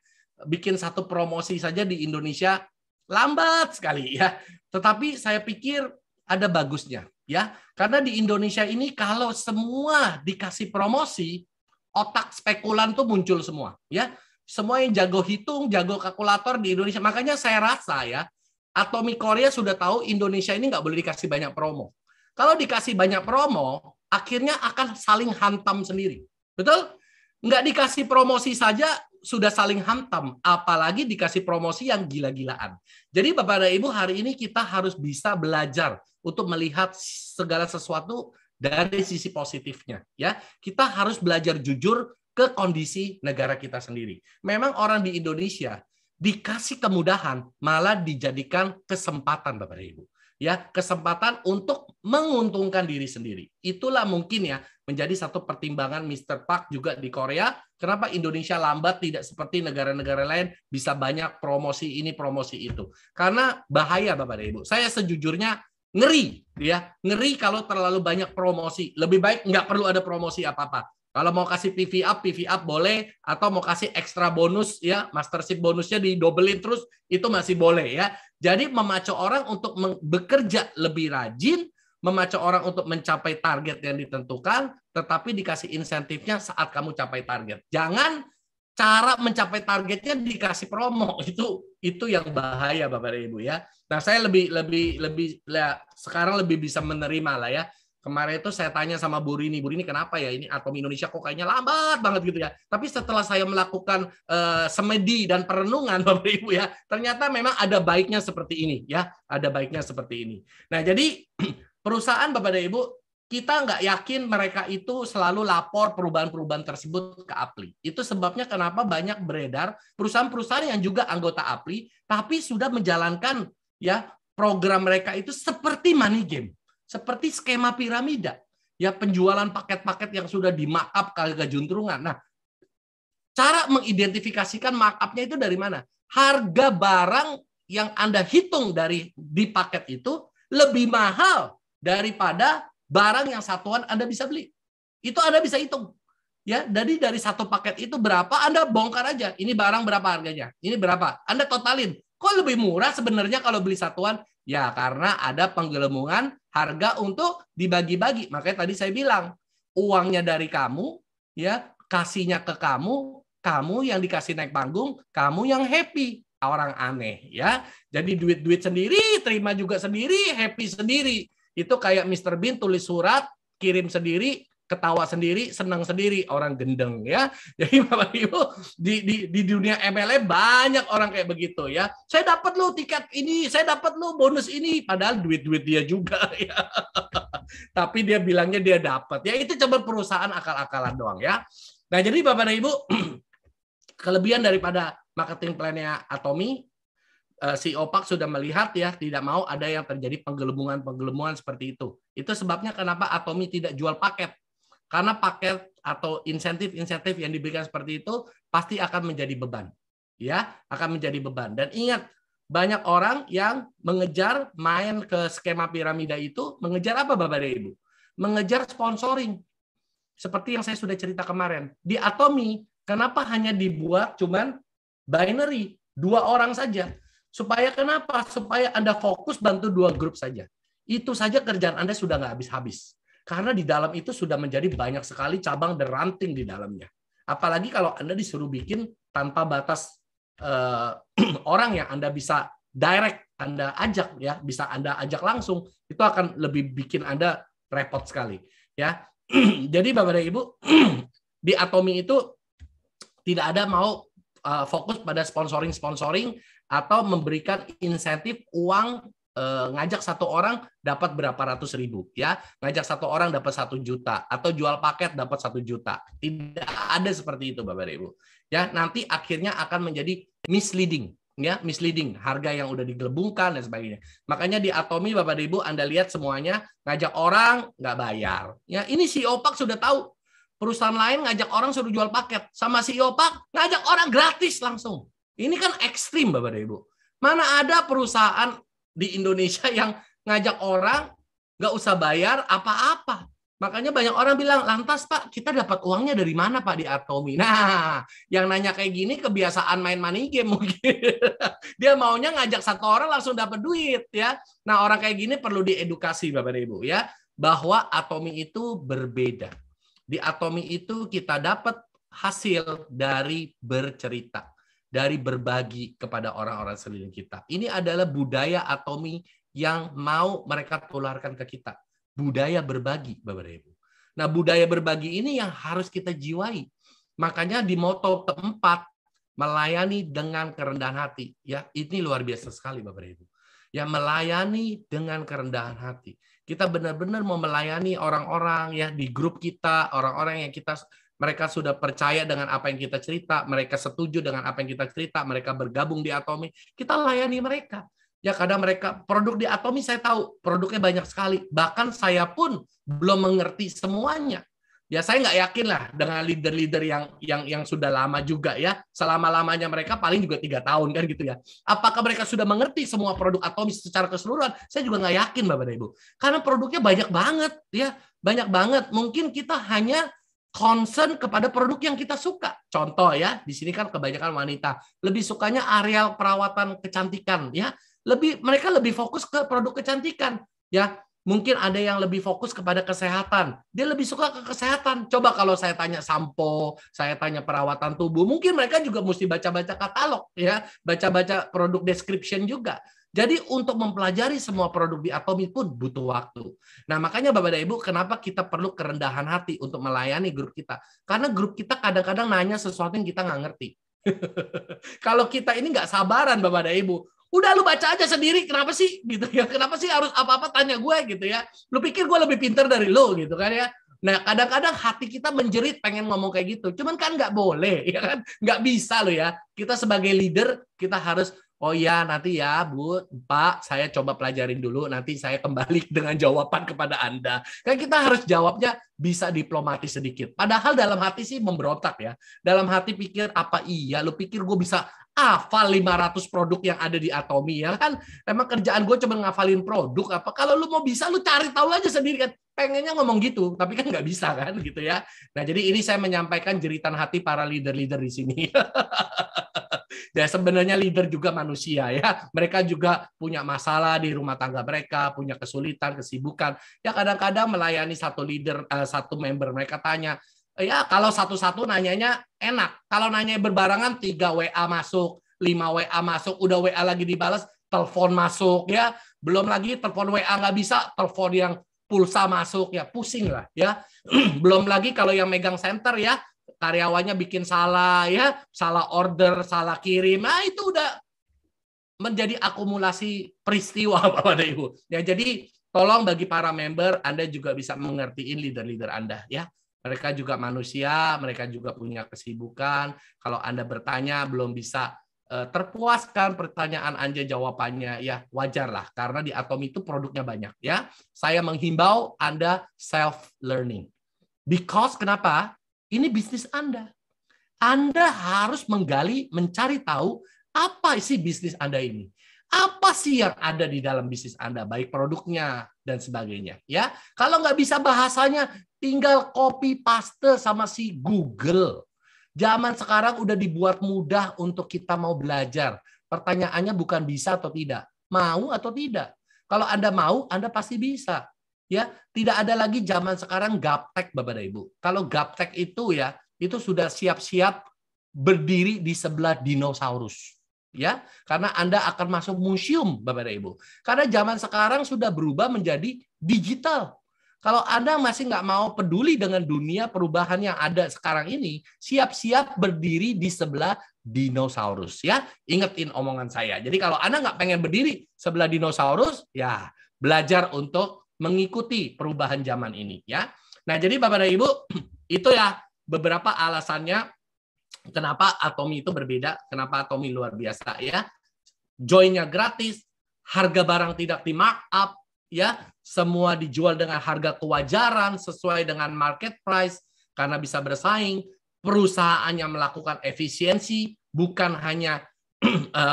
bikin satu promosi saja di Indonesia lambat sekali ya. Tetapi saya pikir ada bagusnya ya, karena di Indonesia ini kalau semua dikasih promosi, otak spekulan tuh muncul semua ya. Semua yang jago hitung, jago kalkulator di Indonesia. Makanya saya rasa ya, Atomy Korea sudah tahu Indonesia ini nggak boleh dikasih banyak promo. Kalau dikasih banyak promo, akhirnya akan saling hantam sendiri. Betul? Nggak dikasih promosi saja sudah saling hantam. Apalagi dikasih promosi yang gila-gilaan. Jadi Bapak dan Ibu, hari ini kita harus bisa belajar untuk melihat segala sesuatu dari sisi positifnya. Ya, kita harus belajar jujur ke kondisi negara kita sendiri. Memang orang di Indonesia dikasih kemudahan malah dijadikan kesempatan Bapak dan Ibu. Ya, kesempatan untuk menguntungkan diri sendiri. Itulah mungkin ya menjadi satu pertimbangan Mr. Park juga di Korea. Kenapa Indonesia lambat tidak seperti negara-negara lain bisa banyak promosi ini, promosi itu. Karena bahaya Bapak dan Ibu. Saya sejujurnya ngeri ya, ngeri kalau terlalu banyak promosi. Lebih baik nggak perlu ada promosi apa-apa. Kalau mau kasih PV up boleh, atau mau kasih ekstra bonus ya, mastership bonusnya didobelin terus, itu masih boleh ya. Jadi memacu orang untuk bekerja lebih rajin, memacu orang untuk mencapai target yang ditentukan, tetapi dikasih insentifnya saat kamu capai target. Jangan cara mencapai targetnya dikasih promo, itu yang bahaya Bapak dan Ibu ya. Nah, saya lebih sekarang lebih bisa menerima lah ya. Kemarin itu saya tanya sama Bu Rini kenapa ya ini Atomy Indonesia kok kayaknya lambat banget gitu ya. Tapi setelah saya melakukan semedi dan perenungan Bapak Ibu ya, ternyata memang ada baiknya seperti ini ya, ada baiknya seperti ini. Nah, jadi perusahaan Bapak dan Ibu, kita nggak yakin mereka itu selalu lapor perubahan-perubahan tersebut ke APLI. Itu sebabnya kenapa banyak beredar perusahaan-perusahaan yang juga anggota APLI, tapi sudah menjalankan ya program mereka itu seperti money game. Seperti skema piramida, ya penjualan paket-paket yang sudah di markup kali kejuntrungan. Nah, cara mengidentifikasikan markupnya itu dari mana? Harga barang yang Anda hitung di paket itu lebih mahal daripada barang yang satuan Anda bisa beli. Itu Anda bisa hitung. Ya, dari satu paket itu berapa Anda bongkar aja. Ini barang berapa harganya? Ini berapa? Anda totalin. Kok lebih murah sebenarnya kalau beli satuan? Ya, karena ada penggelembungan harga untuk dibagi-bagi. Makanya tadi saya bilang, uangnya dari kamu, ya kasihnya ke kamu, kamu yang dikasih naik panggung, kamu yang happy. Orang aneh, ya. Jadi duit-duit sendiri, terima juga sendiri, happy sendiri. Itu kayak Mr. Bean tulis surat, kirim sendiri, ketawa sendiri, senang sendiri, orang gendeng ya. Jadi Bapak Ibu di dunia MLM banyak orang kayak begitu ya. Saya dapat lo tiket ini, saya dapat lo bonus ini, padahal duit-duit dia juga ya. Tapi dia bilangnya dia dapat. Ya itu cuma perusahaan akal-akalan doang ya. Nah, jadi Bapak dan Ibu, kelebihan daripada marketing plan-nya Atomy, CEO Park sudah melihat ya, tidak mau ada yang terjadi penggelembungan seperti itu. Itu sebabnya kenapa Atomy tidak jual paket. Karena paket atau insentif yang diberikan seperti itu pasti akan menjadi beban. Ya, akan menjadi beban. Dan ingat, banyak orang yang mengejar main ke skema piramida itu, mengejar apa Bapak dan Ibu? Mengejar sponsoring. Seperti yang saya sudah cerita kemarin. Di Atomy, kenapa hanya dibuat cuman binary, 2 orang saja? Supaya kenapa? Supaya Anda fokus bantu 2 grup saja. Itu saja kerjaan Anda sudah nggak habis-habis. Karena di dalam itu sudah menjadi banyak sekali cabang dan ranting di dalamnya. Apalagi kalau Anda disuruh bikin tanpa batas orang yang Anda bisa direct, Anda ajak ya, bisa Anda ajak langsung, itu akan lebih bikin Anda repot sekali ya. Jadi Bapak dan Ibu, di Atomy itu tidak ada mau fokus pada sponsoring atau memberikan insentif uang ngajak satu orang dapat berapa ratus ribu, ya, ngajak satu orang dapat 1 juta, atau jual paket dapat 1 juta. Tidak ada seperti itu, Bapak dan Ibu. Ya, nanti akhirnya akan menjadi misleading, ya, misleading, harga yang udah digelembungkan dan sebagainya. Makanya di Atomi, Bapak dan Ibu, Anda lihat semuanya ngajak orang nggak bayar. Ya, ini CEO Pak sudah tahu. Perusahaan lain ngajak orang suruh jual paket, sama CEO Pak ngajak orang gratis langsung. Ini kan ekstrim, Bapak dan Ibu. Mana ada perusahaan di Indonesia yang ngajak orang nggak usah bayar apa-apa. Makanya banyak orang bilang, lantas Pak, kita dapat uangnya dari mana Pak di Atomi? Nah, yang nanya kayak gini kebiasaan main money game mungkin. Dia maunya ngajak satu orang langsung dapat duit, ya. Nah, orang kayak gini perlu diedukasi, Bapak dan Ibu, ya, bahwa Atomi itu berbeda. Di Atomi itu kita dapat hasil dari bercerita, dari berbagi kepada orang-orang sekeliling kita. Ini adalah budaya Atomi yang mau mereka tularkan ke kita. Budaya berbagi, Bapak dan Ibu. Nah, budaya berbagi ini yang harus kita jiwai. Makanya di moto keempat, melayani dengan kerendahan hati. Ya, ini luar biasa sekali, Bapak dan Ibu. Ya, melayani dengan kerendahan hati. Kita benar-benar mau melayani orang-orang ya di grup kita, orang-orang yang mereka sudah percaya dengan apa yang kita cerita, mereka setuju dengan apa yang kita cerita, mereka bergabung di Atomi, kita layani mereka. Ya, kadang mereka produk di Atomi saya tahu produknya banyak sekali, bahkan saya pun belum mengerti semuanya. Ya, saya nggak yakin lah dengan leader-leader yang sudah lama juga ya, selama-lamanya mereka paling juga 3 tahun kan gitu ya. Apakah mereka sudah mengerti semua produk Atomi secara keseluruhan? Saya juga nggak yakin, Bapak dan Ibu, karena produknya banyak banget ya, banyak banget. Mungkin kita hanya concern kepada produk yang kita suka. Contoh ya, di sini kan kebanyakan wanita lebih sukanya areal perawatan kecantikan ya. Mereka lebih fokus ke produk kecantikan ya. Mungkin ada yang lebih fokus kepada kesehatan. Dia lebih suka ke kesehatan. Coba kalau saya tanya sampo, saya tanya perawatan tubuh, mungkin mereka juga mesti baca-baca katalog ya, baca-baca produk description juga. Jadi untuk mempelajari semua produk di Atomi pun butuh waktu. Nah, makanya Bapak dan Ibu, kenapa kita perlu kerendahan hati untuk melayani grup kita? Karena grup kita kadang-kadang nanya sesuatu yang kita nggak ngerti. Kalau kita ini nggak sabaran, Bapak dan Ibu, udah lu baca aja sendiri, kenapa sih gitu ya? Kenapa sih harus apa-apa tanya gue gitu ya? Lu pikir gue lebih pintar dari lu gitu kan ya? Nah, kadang-kadang hati kita menjerit pengen ngomong kayak gitu. Cuman kan nggak boleh, ya kan? Nggak bisa lo ya. Kita sebagai leader, kita harus, oh ya nanti ya Bu, Pak, saya coba pelajarin dulu, nanti saya kembali dengan jawaban kepada Anda. Kan kita harus jawabnya bisa diplomatis sedikit. Padahal dalam hati sih memberontak ya. Dalam hati pikir, apa iya? Lu pikir gue bisa hafal 500 produk yang ada di Atomi ya kan? Emang kerjaan gue cuma ngafalin produk apa? Kalau lu mau bisa, lu cari tahu aja sendiri kan. Pengennya ngomong gitu, tapi kan nggak bisa kan gitu ya. Nah, jadi ini saya menyampaikan jeritan hati para leader-leader di sini. Ya, sebenarnya leader juga manusia ya. Mereka juga punya masalah di rumah tangga mereka, punya kesulitan, kesibukan. Ya, kadang-kadang melayani satu leader, satu member mereka tanya, ya kalau satu-satu nanyanya enak. Kalau nanya berbarangan 3 WA masuk, 5 WA masuk, udah WA lagi dibalas, telepon masuk ya. Belum lagi telepon WA nggak bisa, telepon yang pulsa masuk ya, pusing lah ya. Belum lagi kalau yang megang center ya, karyawannya bikin salah ya, salah order, salah kirim. Nah, itu udah menjadi akumulasi peristiwa Bapak dan Ibu. Ya, jadi tolong bagi para member, Anda juga bisa mengertiin leader-leader Anda ya. Mereka juga manusia, mereka juga punya kesibukan. Kalau Anda bertanya belum bisa terpuaskan pertanyaan Anda jawabannya, ya wajarlah karena di Atomi itu produknya banyak ya. Saya menghimbau Anda self learning. Because kenapa? Ini bisnis Anda. Anda harus menggali, mencari tahu apa sih bisnis Anda ini. Apa sih yang ada di dalam bisnis Anda, baik produknya dan sebagainya. Ya, kalau nggak bisa bahasanya, tinggal copy paste sama si Google. Zaman sekarang udah dibuat mudah untuk kita mau belajar. Pertanyaannya bukan bisa atau tidak, mau atau tidak. Kalau Anda mau, Anda pasti bisa. Ya, tidak ada lagi zaman sekarang gaptek Bapak dan Ibu. Kalau gaptek itu ya, itu sudah siap-siap berdiri di sebelah dinosaurus. Ya, karena Anda akan masuk museum Bapak dan Ibu. Karena zaman sekarang sudah berubah menjadi digital. Kalau Anda masih nggak mau peduli dengan dunia perubahan yang ada sekarang ini, siap-siap berdiri di sebelah dinosaurus. Ya, ingetin omongan saya. Jadi kalau Anda nggak pengen berdiri sebelah dinosaurus, ya belajar untuk mengikuti perubahan zaman ini. Ya. Nah, jadi Bapak dan Ibu, itu ya beberapa alasannya kenapa Atomi itu berbeda, kenapa Atomi luar biasa. Ya, join-nya gratis, harga barang tidak di markup, ya, semua dijual dengan harga kewajaran sesuai dengan market price karena bisa bersaing. Perusahaannya melakukan efisiensi, bukan hanya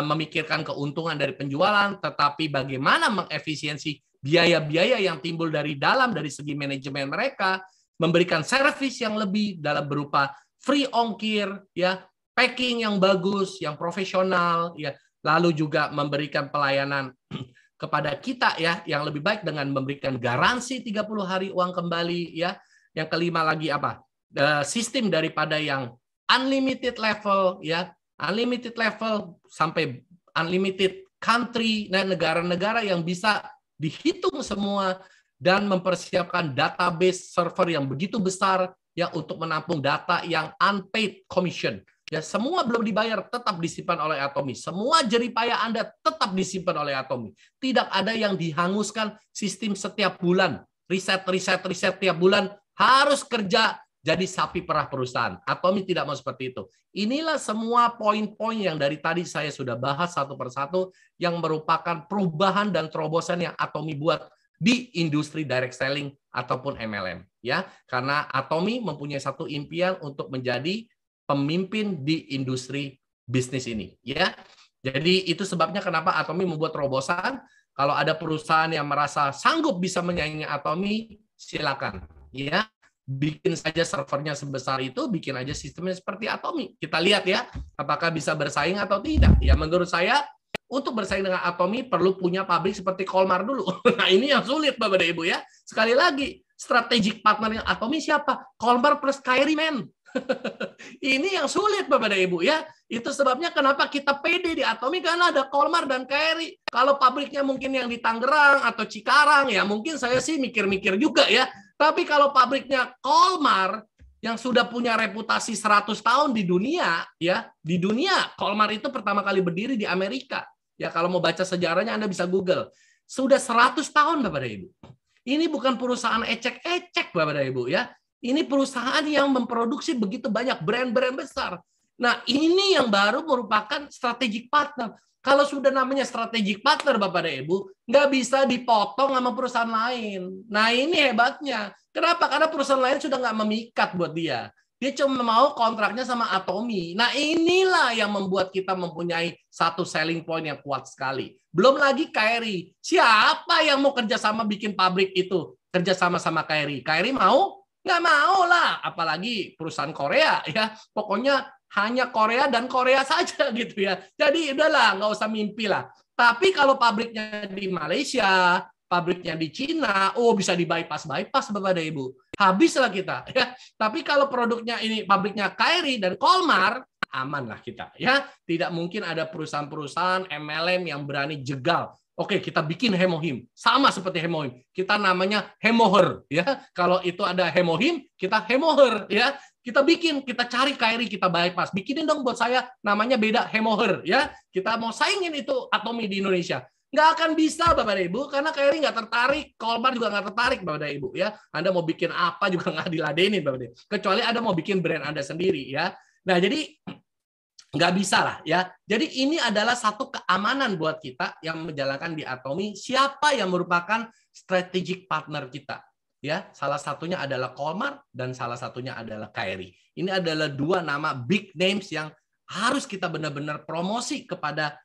memikirkan keuntungan dari penjualan, tetapi bagaimana mengefisiensi biaya-biaya yang timbul dari dalam dari segi manajemen mereka, memberikan servis yang lebih dalam berupa free ongkir, ya, packing yang bagus, yang profesional, ya, lalu juga memberikan pelayanan kepada kita ya yang lebih baik dengan memberikan garansi 30 hari uang kembali ya. Yang kelima lagi apa? Sistem daripada yang unlimited level ya, unlimited level sampai unlimited country, nah negara-negara yang bisa dihitung semua dan mempersiapkan database server yang begitu besar ya untuk menampung data yang unpaid commission. Ya, semua belum dibayar tetap disimpan oleh Atomi. Semua jeripaya Anda tetap disimpan oleh Atomi. Tidak ada yang dihanguskan sistem setiap bulan. Riset tiap bulan harus kerja jadi sapi perah perusahaan. Atomi tidak mau seperti itu. Inilah semua poin-poin yang dari tadi saya sudah bahas satu persatu yang merupakan perubahan dan terobosan yang Atomi buat di industri direct selling ataupun MLM. Ya, karena Atomi mempunyai satu impian untuk menjadi pemimpin di industri bisnis ini, ya. Jadi itu sebabnya kenapa Atomi membuat terobosan. Kalau ada perusahaan yang merasa sanggup bisa menyaingi Atomi, silakan, ya. Bikin saja servernya sebesar itu, bikin aja sistemnya seperti Atomi. Kita lihat ya, apakah bisa bersaing atau tidak. Ya, menurut saya untuk bersaing dengan Atomi perlu punya pabrik seperti Kolmar dulu. Nah, ini yang sulit Bapak dan Ibu ya. Sekali lagi, strategic partner yang Atomi siapa? Kolmar plus Kairi, men. Ini yang sulit Bapak dan Ibu ya. Itu sebabnya kenapa kita pede di Atomi, karena ada Kolmar dan Kairi. Kalau pabriknya mungkin yang di Tangerang atau Cikarang ya mungkin saya sih mikir-mikir juga ya. Tapi kalau pabriknya Kolmar yang sudah punya reputasi 100 tahun di dunia ya, di dunia Kolmar itu pertama kali berdiri di Amerika. Ya, kalau mau baca sejarahnya Anda bisa Google. Sudah 100 tahun Bapak dan Ibu. Ini bukan perusahaan ecek-ecek Bapak dan Ibu ya. Ini perusahaan yang memproduksi begitu banyak brand-brand besar. Nah, ini yang baru merupakan strategic partner. Kalau sudah namanya strategic partner, Bapak dan Ibu, nggak bisa dipotong sama perusahaan lain. Nah, ini hebatnya. Kenapa? Karena perusahaan lain sudah nggak memikat buat dia. Dia cuma mau kontraknya sama Atomi. Nah, inilah yang membuat kita mempunyai satu selling point yang kuat sekali. Belum lagi Kairi. Siapa yang mau kerjasama bikin pabrik itu? Kerjasama sama Kairi. Kairi mau? Nggak mau lah, apalagi perusahaan Korea ya. Pokoknya hanya Korea dan Korea saja gitu ya. Jadi udahlah, nggak usah mimpi lah. Tapi kalau pabriknya di Malaysia, pabriknya di Cina, oh bisa di bypass Bapak dan Ibu. Habislah kita ya. Tapi kalau produknya ini pabriknya Kairi dan Kolmar, amanlah kita ya. Tidak mungkin ada perusahaan-perusahaan MLM yang berani jegal. Oke, kita bikin Hemohim. Sama seperti Hemohim. Kita namanya Hemoher. Ya. Kalau itu ada Hemohim, kita Hemoher. Ya. Kita bikin, kita cari Kairi, kita bypass. Bikinin dong buat saya, namanya beda, Hemoher. Ya. Kita mau saingin itu Atomi di Indonesia. Nggak akan bisa, Bapak dan Ibu, karena Kairi nggak tertarik. Kolmar juga nggak tertarik, Bapak dan Ibu. Ya. Anda mau bikin apa juga nggak diladenin, Bapak dan Ibu. Kecuali Anda mau bikin brand Anda sendiri. Ya. Nah, jadi nggak bisa lah ya. Jadi ini adalah satu keamanan buat kita yang menjalankan di Atomi. Siapa yang merupakan strategic partner kita? Ya, salah satunya adalah Kolmar dan salah satunya adalah Kairi. Ini adalah dua nama big names yang harus kita benar-benar promosi kepada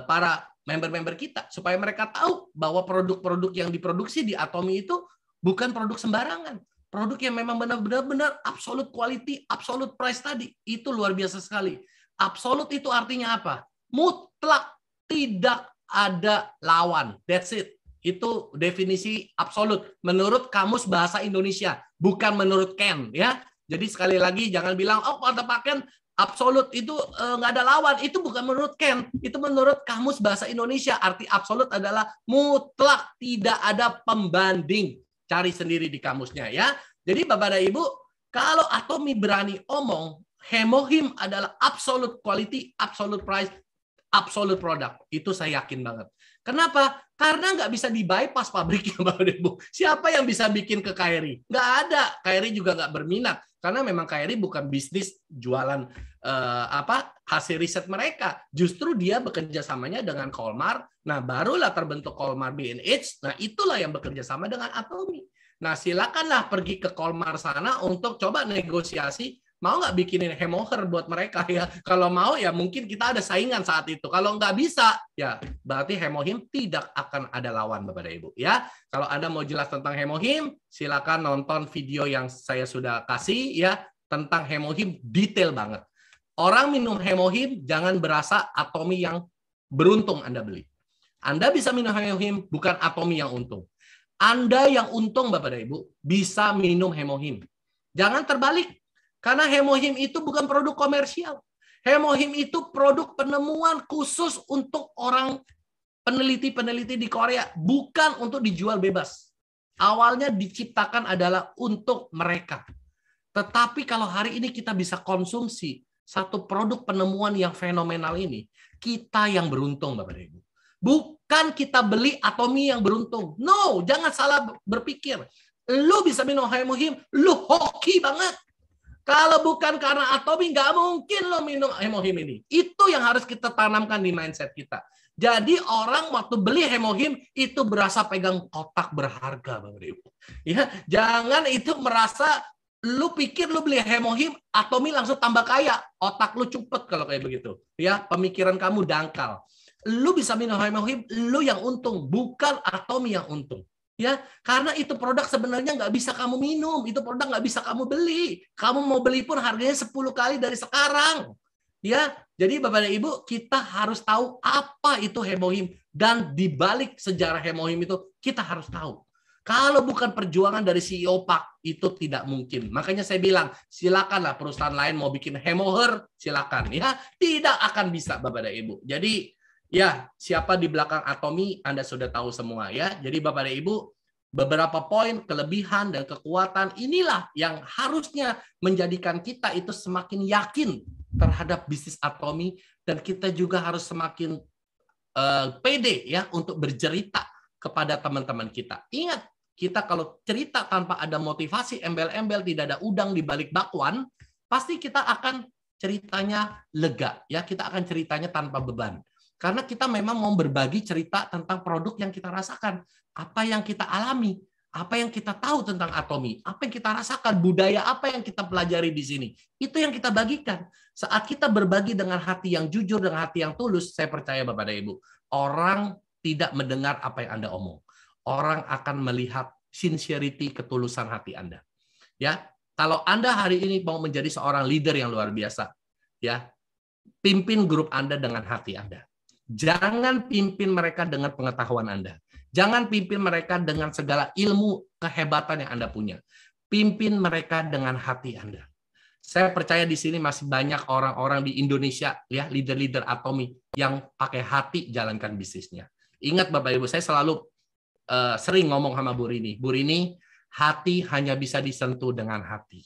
para member-member kita supaya mereka tahu bahwa produk-produk yang diproduksi di Atomi itu bukan produk sembarangan. Produk yang memang benar-benar absolute quality, absolute price tadi. Itu luar biasa sekali. Absolut itu artinya apa? Mutlak, tidak ada lawan. That's it. Itu definisi absolut menurut Kamus Bahasa Indonesia, bukan menurut Ken ya. Jadi sekali lagi jangan bilang oh kata Pak Ken absolut itu nggak ada lawan. Itu bukan menurut Ken, itu menurut Kamus Bahasa Indonesia. Arti absolut adalah mutlak, tidak ada pembanding. Cari sendiri di kamusnya ya. Jadi Bapak dan Ibu, kalau Atomy berani omong, Hemohim adalah absolute quality, absolute price, absolute product. Itu saya yakin banget. Kenapa? Karena nggak bisa di-bypass pabriknya, Bapak dan Ibu. Siapa yang bisa bikin ke KRI? Nggak ada. KRI juga nggak berminat. Karena memang KRI bukan bisnis jualan hasil riset mereka. Justru dia bekerja samanya dengan Kolmar. Nah, barulah terbentuk Kolmar B&H. Nah, itulah yang bekerja sama dengan Atomy. Nah, silakanlah pergi ke Kolmar sana untuk coba negosiasi. Mau nggak bikinin Hemoher buat mereka ya? Kalau mau ya mungkin kita ada saingan saat itu. Kalau nggak bisa ya berarti Hemohim tidak akan ada lawan Bapak dan Ibu ya. Kalau Anda mau jelas tentang Hemohim, silakan nonton video yang saya sudah kasih ya tentang Hemohim detail banget. Orang minum Hemohim jangan berasa Atomy yang beruntung Anda beli. Anda bisa minum Hemohim bukan Atomy yang untung. Anda yang untung Bapak dan Ibu bisa minum Hemohim. Jangan terbalik. Karena Hemohim itu bukan produk komersial. Hemohim itu produk penemuan khusus untuk orang peneliti-peneliti di Korea. Bukan untuk dijual bebas. Awalnya diciptakan adalah untuk mereka. Tetapi kalau hari ini kita bisa konsumsi satu produk penemuan yang fenomenal ini, kita yang beruntung Bapak dan Ibu. Bukan kita beli Atomy yang beruntung. No, jangan salah berpikir. Lu bisa minum Hemohim, lu hoki banget. Kalau bukan karena Atomy, nggak mungkin lo minum Hemohim ini. Itu yang harus kita tanamkan di mindset kita. Jadi orang waktu beli Hemohim itu berasa pegang kotak berharga, Bapak Ibu. Ya, jangan itu merasa lu pikir lu beli Hemohim, Atomy langsung tambah kaya. Otak lu cupet kalau kayak begitu. Ya, pemikiran kamu dangkal. Lu bisa minum Hemohim, lu yang untung, bukan Atomy yang untung. Ya, karena itu produk sebenarnya nggak bisa kamu minum, itu produk nggak bisa kamu beli. Kamu mau beli pun harganya 10 kali dari sekarang. Ya, jadi Bapak dan Ibu kita harus tahu apa itu Hemohim dan di balik sejarah Hemohim itu kita harus tahu. Kalau bukan perjuangan dari CEO Pak itu tidak mungkin. Makanya saya bilang silakanlah perusahaan lain mau bikin Hemoher silakan ya, tidak akan bisa Bapak dan Ibu. Jadi ya, siapa di belakang Atomy Anda sudah tahu semua ya. Jadi Bapak dan Ibu, beberapa poin kelebihan dan kekuatan inilah yang harusnya menjadikan kita itu semakin yakin terhadap bisnis Atomy dan kita juga harus semakin pede ya untuk bercerita kepada teman-teman kita. Ingat, kita kalau cerita tanpa ada motivasi, embel-embel, tidak ada udang di balik bakwan, pasti kita akan ceritanya lega ya. Kita akan ceritanya tanpa beban. Karena kita memang mau berbagi cerita tentang produk yang kita rasakan. Apa yang kita alami. Apa yang kita tahu tentang Atomy. Apa yang kita rasakan. Budaya apa yang kita pelajari di sini. Itu yang kita bagikan. Saat kita berbagi dengan hati yang jujur, dengan hati yang tulus, saya percaya Bapak dan Ibu, orang tidak mendengar apa yang Anda omong. Orang akan melihat sincerity, ketulusan hati Anda. Ya, kalau Anda hari ini mau menjadi seorang leader yang luar biasa, ya, pimpin grup Anda dengan hati Anda. Jangan pimpin mereka dengan pengetahuan Anda. Jangan pimpin mereka dengan segala ilmu kehebatan yang Anda punya. Pimpin mereka dengan hati Anda. Saya percaya di sini masih banyak orang-orang di Indonesia, ya, leader-leader Atomy yang pakai hati jalankan bisnisnya. Ingat Bapak Ibu, saya selalu sering ngomong sama Bu Rini. Bu Rini, hati hanya bisa disentuh dengan hati.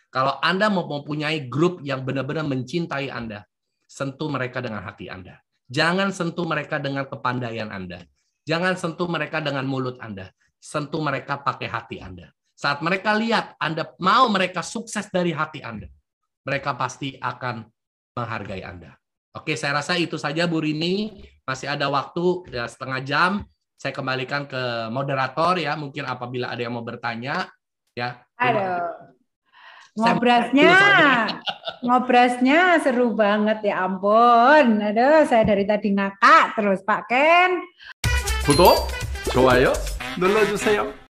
Kalau Anda mau mempunyai grup yang benar-benar mencintai Anda, sentuh mereka dengan hati Anda. Jangan sentuh mereka dengan kepandaian Anda. Jangan sentuh mereka dengan mulut Anda. Sentuh mereka pakai hati Anda. Saat mereka lihat Anda mau mereka sukses dari hati Anda, mereka pasti akan menghargai Anda. Oke, saya rasa itu saja Bu Rini. Masih ada waktu ya, setengah jam. Saya kembalikan ke moderator ya. Mungkin apabila ada yang mau bertanya ya. Aduh. Ngobrasnya seru banget ya ampun. Aduh, saya dari tadi ngakak terus Pak Ken. 구독, 좋아요 눌러주세요.